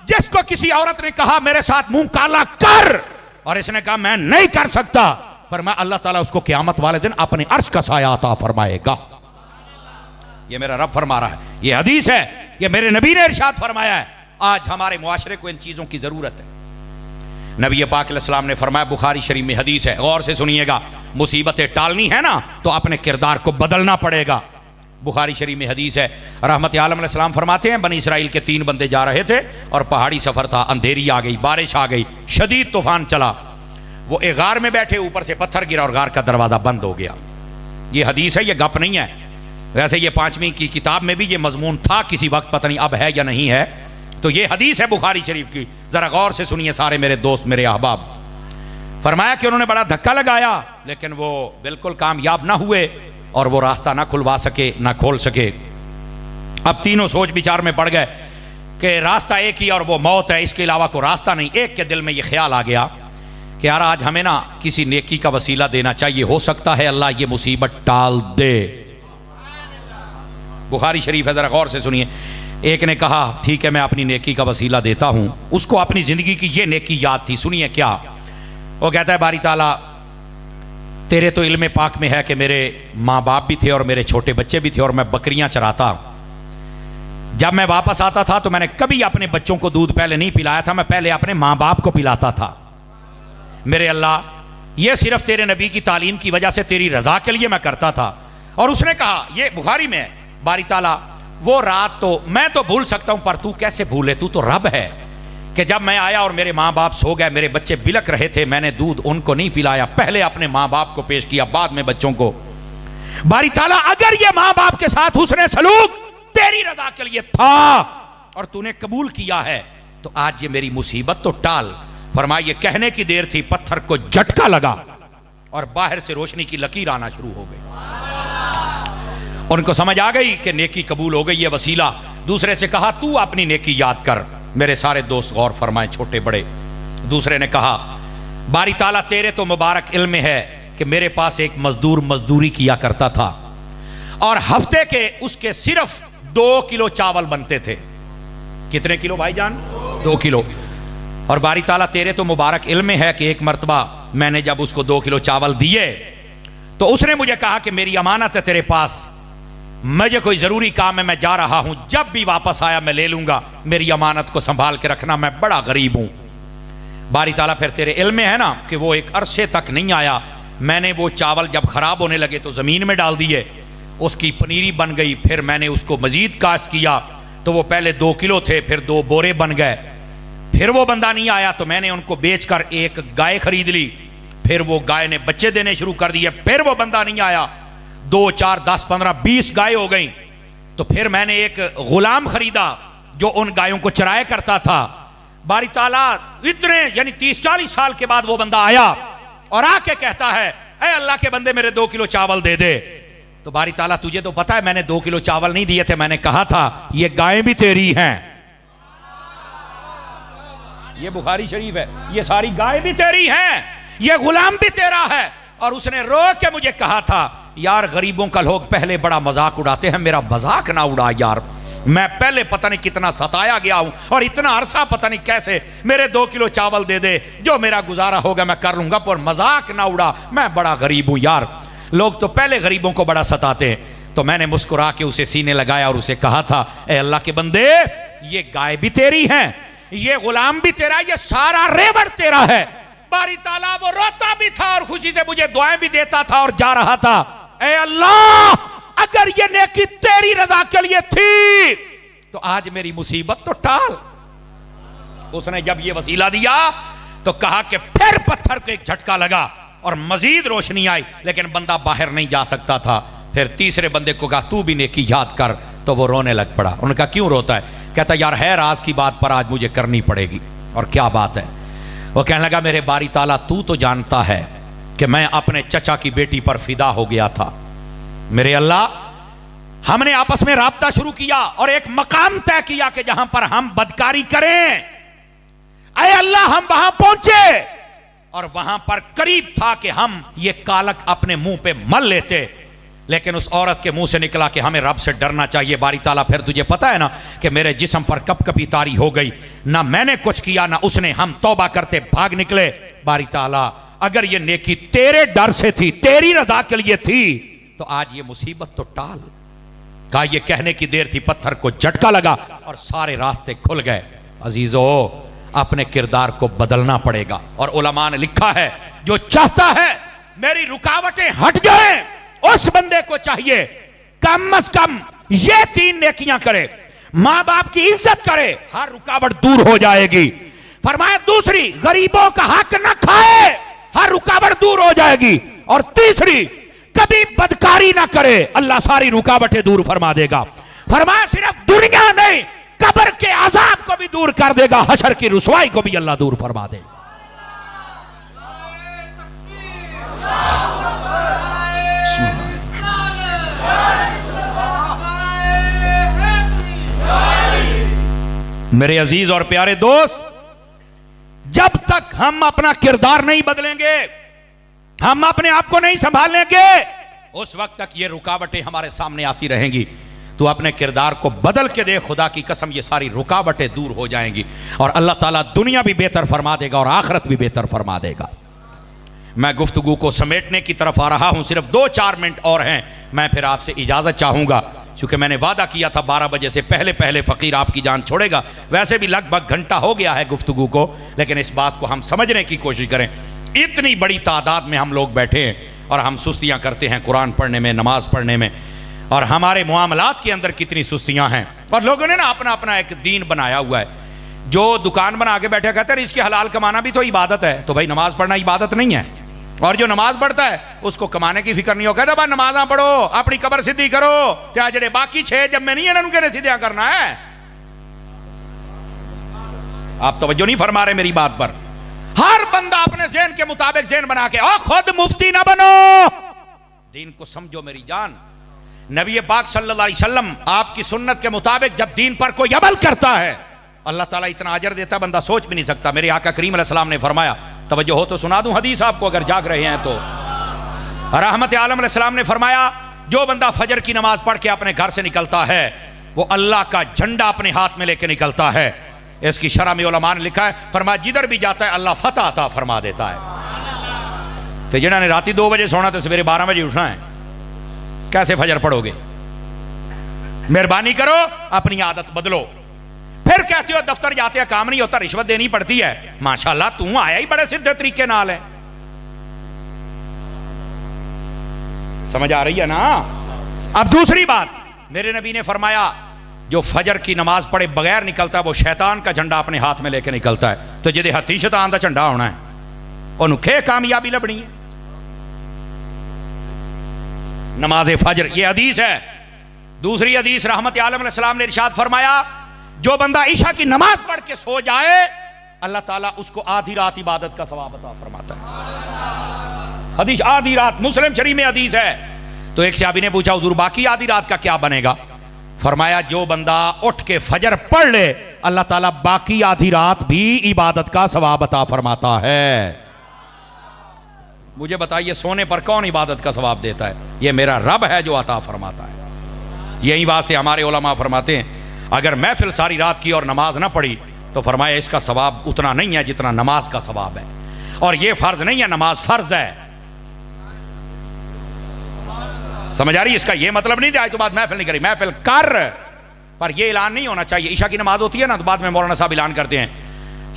جس کو کسی عورت نے کہا میرے ساتھ منہ کالا کر, اور اس نے کہا میں نہیں کر سکتا, فرمایا اللہ تعالیٰ اس کو قیامت والے دن اپنے عرش کا سایہ عطا فرمائے گا. یہ میرا رب فرما رہا ہے, یہ حدیث ہے, یہ میرے نبی نے ارشاد فرمایا ہے. آج ہمارے معاشرے کو ان چیزوں کی ضرورت ہے. نبی پاک علیہ السلام نے فرمایا, بخاری شریف میں حدیث ہے, غور سے سنیے گا, مصیبتیں ٹالنی ہے نا تو اپنے کردار کو بدلنا پڑے گا. بخاری شریف میں حدیث ہے, رحمت عالم علیہ السلام فرماتے ہیں بنی اسرائیل کے 3 بندے جا رہے تھے اور پہاڑی سفر تھا, اندھیری آ گئی, بارش آ گئی, شدید طوفان چلا, وہ ایک غار میں بیٹھے, اوپر سے پتھر گرا اور غار کا دروازہ بند ہو گیا. یہ حدیث ہے, یہ گپ نہیں ہے. ویسے یہ 5ویں کی کتاب میں بھی یہ مضمون تھا کسی وقت, پتہ نہیں اب ہے یا نہیں ہے. تو یہ حدیث ہے بخاری شریف کی, ذرا غور سے سنیے سارے میرے دوست, میرے احباب. فرمایا کہ انہوں نے بڑا دھکا لگایا لیکن وہ بالکل کامیاب نہ ہوئے اور وہ راستہ نہ کھلوا سکے, نہ کھول سکے. اب تینوں سوچ بچار میں پڑ گئے کہ راستہ ایک ہی اور وہ موت ہے, اس کے علاوہ کوئی راستہ نہیں. ایک کے دل میں یہ خیال آ گیا کہ یار آج ہمیں نا کسی نیکی کا وسیلہ دینا چاہیے, ہو سکتا ہے اللہ یہ مصیبت ٹال دے. بخاری شریف ہے, ذرا غور سے سنیے. ایک نے کہا ٹھیک ہے میں اپنی نیکی کا وسیلہ دیتا ہوں. اس کو اپنی زندگی کی یہ نیکی یاد تھی. سنیے کیا وہ کہتا ہے, باری تعالیٰ تیرے تو علم پاک میں ہے کہ میرے ماں باپ بھی تھے اور میرے چھوٹے بچے بھی تھے اور میں بکریاں چراتا. جب میں واپس آتا تھا تو میں نے کبھی اپنے بچوں کو دودھ پہلے نہیں پلایا تھا, میں پہلے اپنے ماں باپ کو پلاتا تھا. میرے اللہ یہ صرف تیرے نبی کی تعلیم کی وجہ سے تیری رضا کے لیے میں کرتا تھا. اور اس نے کہا, یہ بخاری میں ہے, باری تعالیٰ وہ رات تو میں تو بھول سکتا ہوں پر تو کیسے بھولے, تو تو رب ہے, کہ جب میں آیا اور میرے ماں باپ سو گئے, میرے بچے بلک رہے تھے, میں نے دودھ ان کو نہیں پلایا, پہلے اپنے ماں باپ کو پیش کیا, بعد میں بچوں کو. باری تعالیٰ اگر یہ ماں باپ کے ساتھ حسن سلوک تیری رضا کے لیے تھا اور تو نے قبول کیا ہے تو آج یہ میری مصیبت تو ٹال. فرمایا یہ کہنے کی دیر تھی, پتھر کو جھٹکا لگا, اور باہر سے روشنی کی لکیر آنا شروع ہو گئی. ان کو سمجھ آ گئی کہ نیکی قبول ہو گئی. یہ وسیلہ. دوسرے سے کہا تو اپنی نیکی یاد کر. میرے سارے دوست غور فرمائیں, چھوٹے بڑے. دوسرے نے کہا باری تعالیٰ تیرے تو مبارک علم ہے کہ میرے پاس ایک مزدور مزدوری کیا کرتا تھا اور ہفتے کے اس کے صرف 2 کلو چاول بنتے تھے. کتنے کلو بھائی جان؟ 2 کلو. اور باری تعالیٰ تیرے تو مبارک علم ہے کہ ایک مرتبہ میں نے جب اس کو 2 کلو چاول دیے تو اس نے مجھے کہا کہ میری امانت ہے تیرے پاس, مجھے کوئی ضروری کام ہے, میں جا رہا ہوں, جب بھی واپس آیا میں لے لوں گا, میری امانت کو سنبھال کے رکھنا, میں بڑا غریب ہوں. باری تعالیٰ پھر تیرے علم میں ہے نا کہ وہ ایک عرصے تک نہیں آیا. میں نے وہ چاول جب خراب ہونے لگے تو زمین میں ڈال دیے, اس کی پنیری بن گئی. پھر میں نے اس کو مزید کاشت کیا تو وہ پہلے 2 کلو تھے, پھر 2 بورے بن گئے. پھر وہ بندہ نہیں آیا تو میں نے ان کو بیچ کر ایک گائے خرید لی. پھر وہ گائے نے بچے دینے شروع کر دیے. پھر وہ بندہ نہیں آیا, 2 4 10 15 20 گائے ہو گئیں. تو پھر میں نے ایک غلام خریدا جو ان گایوں کو چرائے کرتا تھا. باری تعالیٰ اتنے یعنی 30 40 سال کے بعد وہ بندہ آیا اور آ کے کہتا ہے اے اللہ کے بندے میرے 2 کلو چاول دے دے. تو باری تعالیٰ تجھے تو پتا ہے میں نے 2 کلو چاول نہیں دیے تھے, میں نے کہا تھا یہ گائیں بھی تیری ہیں. یہ بخاری شریف ہے, یہ ساری گائیں بھی تیری ہیں, یہ غلام بھی تیرا ہے. اور اس نے رو کے مجھے کہا تھا یار غریبوں کا لوگ پہلے بڑا مذاق اڑاتے ہیں, میرا مذاق نہ اڑا یار, میں پہلے پتہ نہیں کتنا ستایا گیا ہوں اور اتنا عرصہ پتہ نہیں کیسے, میرے 2 کلو چاول دے دے, جو میرا گزارا ہوگا میں کر لوں گا, پر مذاق نہ اڑا, میں بڑا غریب ہوں یار. لوگ تو پہلے غریبوں کو بڑا ستاتے ہیں. تو میں نے مسکرا کے اسے سینے لگایا اور اسے کہا تھا اے اللہ کے بندے یہ گائے بھی تیری ہیں, یہ غلام بھی تیرا, یہ سارا ریوڑ تیرا ہے. باری تعالیٰ وہ روتا بھی تھا اور خوشی سے مجھے دعائیں بھی دیتا تھا اور جا رہا تھا. اے اللہ اگر یہ نیکی تیری رضا کے لیے تھی تو آج میری مصیبت تو ٹال. اس نے جب یہ وسیلہ دیا تو کہا کہ پھر پتھر کو ایک جھٹکا لگا اور مزید روشنی آئی, لیکن بندہ باہر نہیں جا سکتا تھا. پھر تیسرے بندے کو کہا تو بھی نیکی یاد کر, تو وہ رونے لگ پڑا. انہوں نے کہا کیوں روتا ہے؟ کہتا یار ہے راز کی بات پر آج مجھے کرنی پڑے گی. اور کیا بات ہے؟ وہ کہنے لگا میرے باری تعالیٰ تو جانتا ہے کہ میں اپنے چچا کی بیٹی پر فدا ہو گیا تھا. میرے اللہ ہم نے آپس میں رابطہ شروع کیا اور ایک مقام طے کیا کہ جہاں پر ہم بدکاری کریں. اے اللہ ہم وہاں پہنچے اور وہاں پر قریب تھا کہ ہم یہ کالک اپنے منہ پہ مل لیتے, لیکن اس عورت کے منہ سے نکلا کہ ہمیں رب سے ڈرنا چاہیے. باری تعالیٰ پھر تجھے پتا ہے نا کہ میرے جسم پر کپ کپی تاری ہو گئی, نہ میں نے کچھ کیا نہ اس نے, ہم توبہ کرتے بھاگ نکلے. باری تعالیٰ اگر یہ نیکی تیرے ڈر سے تھی, تیری رضا کے لیے تھی, تو آج یہ مصیبت تو ٹال. کہا یہ کہنے کی دیر تھی, پتھر کو جھٹکا لگا اور سارے راستے کھل گئے. عزیزو اپنے کردار کو بدلنا پڑے گا. اور علماء نے لکھا ہے جو چاہتا ہے میری رکاوٹیں ہٹ جائیں اس بندے کو چاہیے کم از کم یہ 3 نیکیاں کرے. ماں باپ کی عزت کرے, ہر رکاوٹ دور ہو جائے گی. فرمایا دوسری غریبوں کا حق نہ کھائے, ہر رکاوٹ دور ہو جائے گی. اور تیسری کبھی بدکاری نہ کرے, اللہ ساری رکاوٹیں دور فرما دے گا. فرمایا صرف دنیا نہیں قبر کے عذاب کو بھی دور کر دے گا, حشر کی رسوائی کو بھی اللہ دور فرما دے گا. میرے عزیز اور پیارے دوست, جب تک ہم اپنا کردار نہیں بدلیں گے, ہم اپنے آپ کو نہیں سنبھالیں گے, اس وقت تک یہ رکاوٹیں ہمارے سامنے آتی رہیں گی. تو اپنے کردار کو بدل کے دے, خدا کی قسم یہ ساری رکاوٹیں دور ہو جائیں گی اور اللہ تعالیٰ دنیا بھی بہتر فرما دے گا اور آخرت بھی بہتر فرما دے گا. میں گفتگو کو سمیٹنے کی طرف آ رہا ہوں, صرف 2-4 منٹ اور ہیں. میں پھر آپ سے اجازت چاہوں گا چونکہ میں نے وعدہ کیا تھا 12 بجے سے پہلے فقیر آپ کی جان چھوڑے گا. ویسے بھی لگ بھگ گھنٹہ ہو گیا ہے گفتگو کو, لیکن اس بات کو ہم سمجھنے کی کوشش کریں. اتنی بڑی تعداد میں ہم لوگ بیٹھے ہیں اور ہم سستیاں کرتے ہیں قرآن پڑھنے میں, نماز پڑھنے میں, اور ہمارے معاملات کے اندر کتنی سستیاں ہیں. اور لوگوں نے نا اپنا ایک دین بنایا ہوا ہے. جو دکان بنا کے بیٹھے کہتے ہیں اس کے حلال کمانا بھی تو عبادت ہے. تو بھائی نماز پڑھنا عبادت نہیں ہے, اور جو نماز پڑھتا ہے اس کو کمانے کی فکر نہیں ہو. کہتا بھائی نمازاں پڑھو, اپنی قبر سیدھی کرو, کیا جڑے باقی 6 جب میں نہیں ہے ان کے سیدھا کرنا ہے. آپ توجہ نہیں فرما رہے میری بات پر. ہر بندہ اپنے ذہن کے مطابق ذہن بنا کے اور خود مفتی نہ بنو، دین کو سمجھو میری جان۔ نبی پاک صلی اللہ علیہ وسلم آپ کی سنت کے مطابق جب دین پر کوئی عمل کرتا ہے اللہ تعالیٰ اتنا اجر دیتا ہے بندہ سوچ بھی نہیں سکتا۔ میرے آقا کریم علیہ السلام نے فرمایا، توجہ ہو تو سنا دوں حدیث آپ کو اگر جاگ رہے ہیں تو، رحمت عالم علیہ السلام نے فرمایا جو بندہ فجر کی نماز پڑھ کے اپنے گھر سے نکلتا ہے وہ اللہ کا جھنڈا اپنے ہاتھ میں لے کے نکلتا ہے۔ اس کی شرح میں علماء نے لکھا ہے، فرمایا جدھر بھی جاتا ہے اللہ فتح عطا فرما دیتا ہے۔ تو جنہوں نے راتی 2 بجے سونا تو سویرے 12 بجے اٹھنا ہے، کیسے فجر پڑھو گے؟ مہربانی کرو اپنی عادت بدلو۔ پھر کہتے ہو دفتر جاتے ہیں کام نہیں ہوتا رشوت دینی پڑتی ہے، ماشاءاللہ تم آیا ہی بڑے سیدھے طریقے نال ہے۔ سمجھ آ رہی ہے نا؟ اب دوسری بات، میرے نبی نے فرمایا جو فجر کی نماز پڑھے بغیر نکلتا ہے وہ شیطان کا جھنڈا اپنے ہاتھ میں لے کے نکلتا ہے۔ تو جدے ہاتھی شیطان دا جھنڈا ہونا ہے انہوں کھے کامیابی لبنی ہے۔ نماز فجر یہ حدیث ہے۔ دوسری حدیث رحمت عالم علیہ السلام نے ارشاد فرمایا جو بندہ عشاء کی نماز پڑھ کے سو جائے اللہ تعالیٰ اس کو آدھی رات عبادت کا ثواب عطا فرماتا ہے۔ حدیث آدھی رات مسلم شریف میں حدیث ہے۔ تو ایک صحابی نے پوچھا حضور باقی آدھی رات کا کیا بنے گا؟ فرمایا جو بندہ اٹھ کے فجر پڑھ لے اللہ تعالیٰ باقی آدھی رات بھی عبادت کا ثواب عطا فرماتا ہے۔ مجھے بتائیے سونے پر کون عبادت کا ثواب دیتا ہے؟ یہ میرا رب ہے جو عطا فرماتا ہے۔ یہی واسطے ہمارے علماء فرماتے ہیں اگر محفل ساری رات کی اور نماز نہ پڑھی تو فرمایا اس کا ثواب اتنا نہیں ہے جتنا نماز کا ثواب ہے، اور یہ فرض نہیں ہے، نماز فرض ہے۔ سمجھ آ رہی؟ اس کا یہ مطلب نہیں آج تو بعد محفل نہیں کری، محفل کر، پر یہ اعلان نہیں ہونا چاہیے۔ عشاء کی نماز ہوتی ہے نا تو بعد میں مولانا صاحب اعلان کرتے ہیں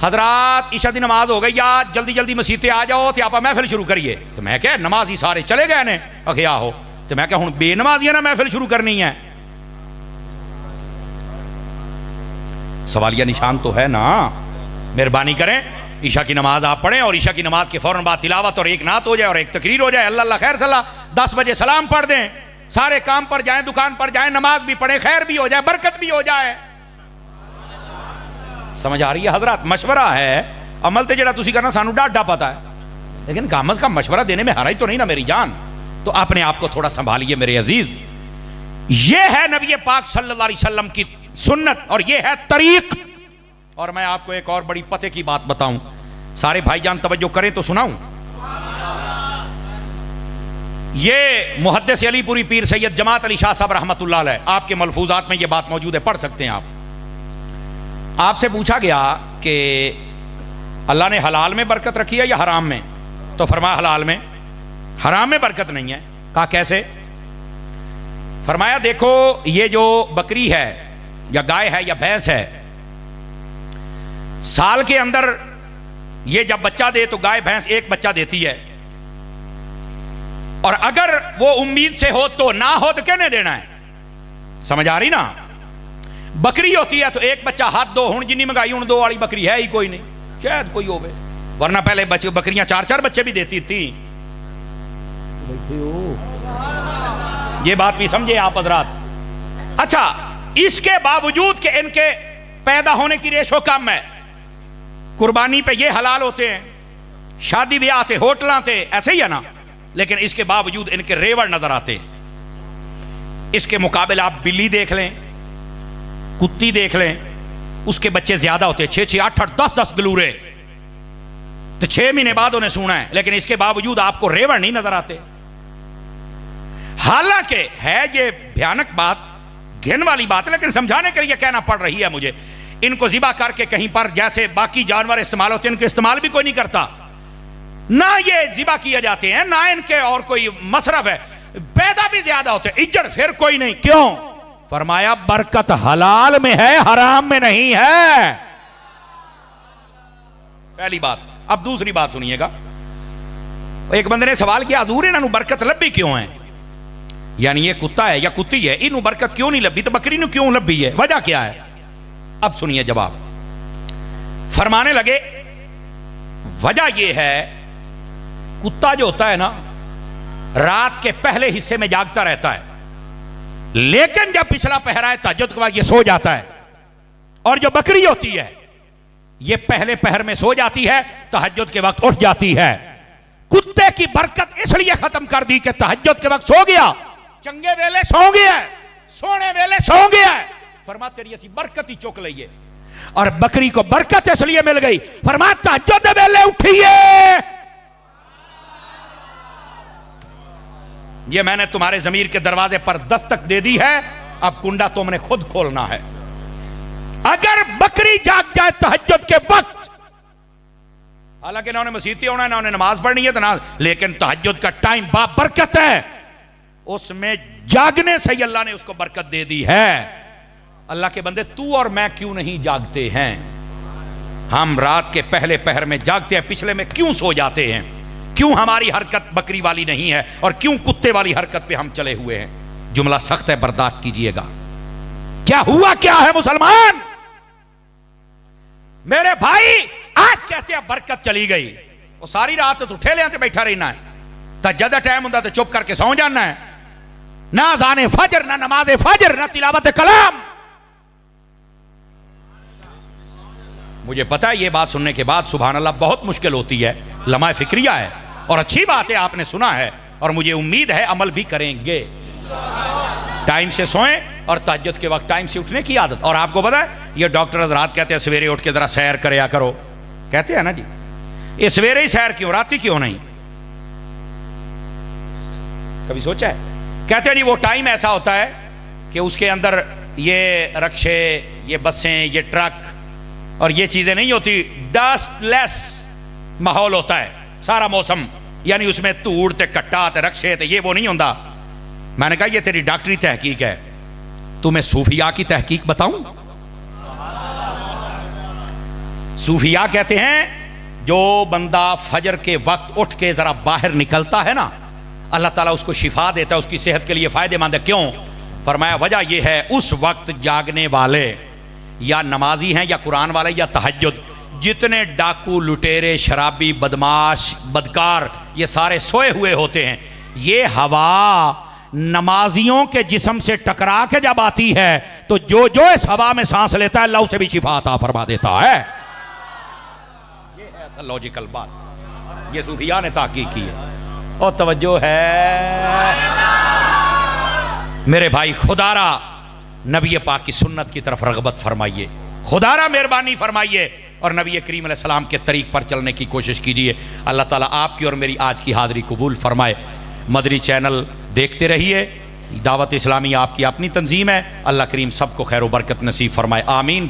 حضرات عشاء کی نماز ہو گئی یا جلدی جلدی مسجد آ جاؤ تو آپ محفل شروع کریے۔ تو میں کہا نماز ہی سارے چلے گئے نے کیا ہو؟ تو میں کہا ہوں بے نمازیاں نا محفل شروع کرنی ہے؟ سوالیہ نشان تو ہے نا۔ مہربانی کریں عشاء کی نماز آپ پڑھیں اور عشاء کی نماز کے فوراً بعد تلاوت اور ایک نعت ہو جائے اور ایک تقریر ہو جائے، اللہ اللہ خیر صلاح، 10 بجے سلام پڑھ دیں، سارے کام پر جائیں، دکان پر جائیں، نماز بھی پڑھیں، خیر بھی ہو جائے، برکت بھی ہو جائے۔ سمجھ آ رہی ہے حضرات؟ مشورہ ہے، عمل تے جڑا تسی کرنا سانو ڈاڈا پتا ہے، لیکن کم از کم مشورہ دینے میں حرج تو نہیں نا میری جان۔ تو اپنے آپ کو تھوڑا سنبھالیے میرے عزیز۔ یہ ہے نبی پاک صلی اللہ علیہ وسلم کی سنت اور یہ ہے طریق۔ اور میں آپ کو ایک اور بڑی پتے کی بات بتاؤں، سارے بھائی جان توجہ کریں تو سناؤں۔ یہ محدث علی پوری پیر سید جماعت علی شاہ صاحب رحمۃ اللہ علیہ، آپ کے ملفوظات میں یہ بات موجود ہے، پڑھ سکتے ہیں آپ سے پوچھا گیا کہ اللہ نے حلال میں برکت رکھی ہے یا حرام میں؟ تو فرمایا حلال میں، حرام میں برکت نہیں ہے۔ کہا کیسے؟ فرمایا دیکھو یہ جو بکری ہے یا گائے ہے یا بھینس ہے، سال کے اندر یہ جب بچہ دے تو گائے بھینس ایک بچہ دیتی ہے، اور اگر وہ امید سے ہو تو نہ ہو تو کہنے دینا ہے۔ سمجھ آ رہی نا؟ بکری ہوتی ہے تو ایک بچہ ہاتھ دو، ہوں جنی منگائی ہوں 2 والی بکری ہے ہی کوئی نہیں، شاید کوئی ہوئے، ورنہ پہلے بکریاں 4 بچے بھی دیتی تھی۔ یہ بات بھی سمجھے آپ حضرات۔ اچھا اس کے باوجود کہ ان کے پیدا ہونے کی ریشو کم ہے، قربانی پہ یہ حلال ہوتے ہیں، شادی بیاہ تھے، ہوٹلاں تھے، ایسے ہی ہے نا، لیکن اس کے باوجود ان کے ریوڑ نظر آتے ہیں۔ اس کے مقابل آپ بلی دیکھ لیں، کتی دیکھ لیں، اس کے بچے زیادہ ہوتے ہیں، 6 8 10 گلورے، تو 6 مہینے بعد انہیں سونا ہے، لیکن اس کے باوجود آپ کو ریوڑ نہیں نظر آتے۔ حالانکہ ہے یہ بھیانک بات، گھن والی بات ہے، لیکن سمجھانے کے لیے کہنا پڑ رہی ہے مجھے۔ ان کو ذبح کر کے کہیں پر جیسے باقی جانور استعمال ہوتے ہیں ان کے استعمال بھی کوئی نہیں کرتا، نہ یہ ذبح کیے جاتے ہیں، نہ ان کے اور کوئی مصرف ہے، پیدا بھی زیادہ ہوتے ہیں، اجڑ پھر کوئی نہیں۔ کیوں؟ فرمایا برکت حلال میں ہے، حرام میں نہیں ہے۔ پہلی بات۔ اب دوسری بات سنیے گا، ایک بندے نے سوال کیا حضور انہوں برکت لبی کیوں ہے؟ یعنی یہ کتا ہے یا کتی ہے، انہوں برکت کیوں نہیں لبی تو بکری نو کیوں لبی ہے؟ وجہ کیا ہے؟ اب سنیے جواب۔ فرمانے لگے وجہ یہ ہے کتا جو ہوتا ہے نا رات کے پہلے حصے میں جاگتا رہتا ہے، لیکن جب پچھلا پہرا ہے تہجد کے بعد یہ سو جاتا ہے، اور جو بکری ہوتی ہے یہ پہلے پہر میں سو جاتی ہے، تہجد کے وقت اٹھ جاتی ہے۔ کتے کی برکت اس لیے ختم کر دی کہ تہجد کے وقت سو گیا، چنگے ویلے سو گیا ہے، سونے ویلے سو گیا ہے، فرما تیری اسی برکت ہی چک لئیے۔ اور بکری کو برکت اس لیے مل گئی، فرما تہجد ویلے اٹھیے۔ یہ میں نے تمہارے ضمیر کے دروازے پر دستک دے دی ہے، اب کنڈا تم نے خود کھولنا ہے۔ اگر بکری جاگ جائے تہجد کے وقت، حالانکہ انہوں نے مسیحتی ہونا ہے، انہوں نے نماز پڑھنی ہے، لیکن تہجد کا ٹائم برکت ہے، اس میں جاگنے سے اللہ نے اس کو برکت دے دی ہے۔ اللہ کے بندے، تو اور میں کیوں نہیں جاگتے ہیں؟ ہم رات کے پہلے پہر میں جاگتے ہیں، پچھلے میں کیوں سو جاتے ہیں؟ کیوں ہماری حرکت بکری والی نہیں ہے اور کیوں کتے والی حرکت پہ ہم چلے ہوئے ہیں؟ جملہ سخت ہے، برداشت کیجئے گا۔ کیا ہوا کیا ہے مسلمان؟ میرے بھائی آج کہتے ہیں برکت چلی گئی، وہ ساری رات تو ٹھیلے تے بیٹھا رہنا ہے، تہجد ٹائم ہوندا تو چپ کر کے سو جانا ہے، نہ اذان فجر، نہ نماز فجر، نہ تلاوت کلام۔ مجھے پتا ہے یہ بات سننے کے بعد سبحان اللہ بہت مشکل ہوتی ہے، لمحہ فکریہ ہے اور اچھی بات ہے، آپ نے سنا ہے اور مجھے امید ہے عمل بھی کریں گے۔ ٹائم سے سوئیں اور تہجد کے وقت ٹائم سے اٹھنے کی عادت۔ اور آپ کو پتا ہے یہ ڈاکٹر حضرات کہتے ہیں سویرے اٹھ کے ذرا سیر کریا کرو، کہتے ہیں نا جی، یہ سویرے ہی سیر کیوں، راتی کیوں نہیں؟ کبھی سوچا ہے؟ کہتے ہیں جی وہ ٹائم ایسا ہوتا ہے کہ اس کے اندر یہ رکشے، یہ بسیں، یہ ٹرک اور یہ چیزیں نہیں ہوتی، ڈسٹ لیس ماحول ہوتا ہے سارا موسم، یعنی اس میں دھوڑ تے کٹا تے رکشے تے یہ وہ نہیں ہوتا۔ میں نے کہا یہ تیری ڈاکٹری تحقیق ہے، تمہیں صوفیاء کی تحقیق بتاؤں؟ صوفیاء کہتے ہیں جو بندہ فجر کے وقت اٹھ کے ذرا باہر نکلتا ہے نا، اللہ تعالیٰ اس کو شفا دیتا ہے، اس کی صحت کے لیے فائدہ مند ہے۔ کیوں؟ فرمایا وجہ یہ ہے اس وقت جاگنے والے یا نمازی ہیں یا قرآن والے یا تہجد، جتنے ڈاکو، لٹیرے، شرابی، بدماش، بدکار، یہ سارے سوئے ہوئے ہوتے ہیں۔ یہ ہوا نمازیوں کے جسم سے ٹکرا کے جب آتی ہے تو جو اس ہوا میں سانس لیتا ہے اللہ اسے بھی شفا عطا فرما دیتا ہے۔ یہ ہے ایسا لاجیکل بات، یہ صوفیاء نے تحقیق کی ہے۔ اور توجہ ہے میرے بھائی، خدا را نبی پاک کی سنت کی طرف رغبت فرمائیے، خدا را مہربانی فرمائیے اور نبی کریم علیہ السلام کے طریق پر چلنے کی کوشش کیجیے۔ اللہ تعالیٰ آپ کی اور میری آج کی حاضری قبول فرمائے۔ مدنی چینل دیکھتے رہیے، دعوت اسلامی آپ کی اپنی تنظیم ہے، اللہ کریم سب کو خیر و برکت نصیب فرمائے، آمین۔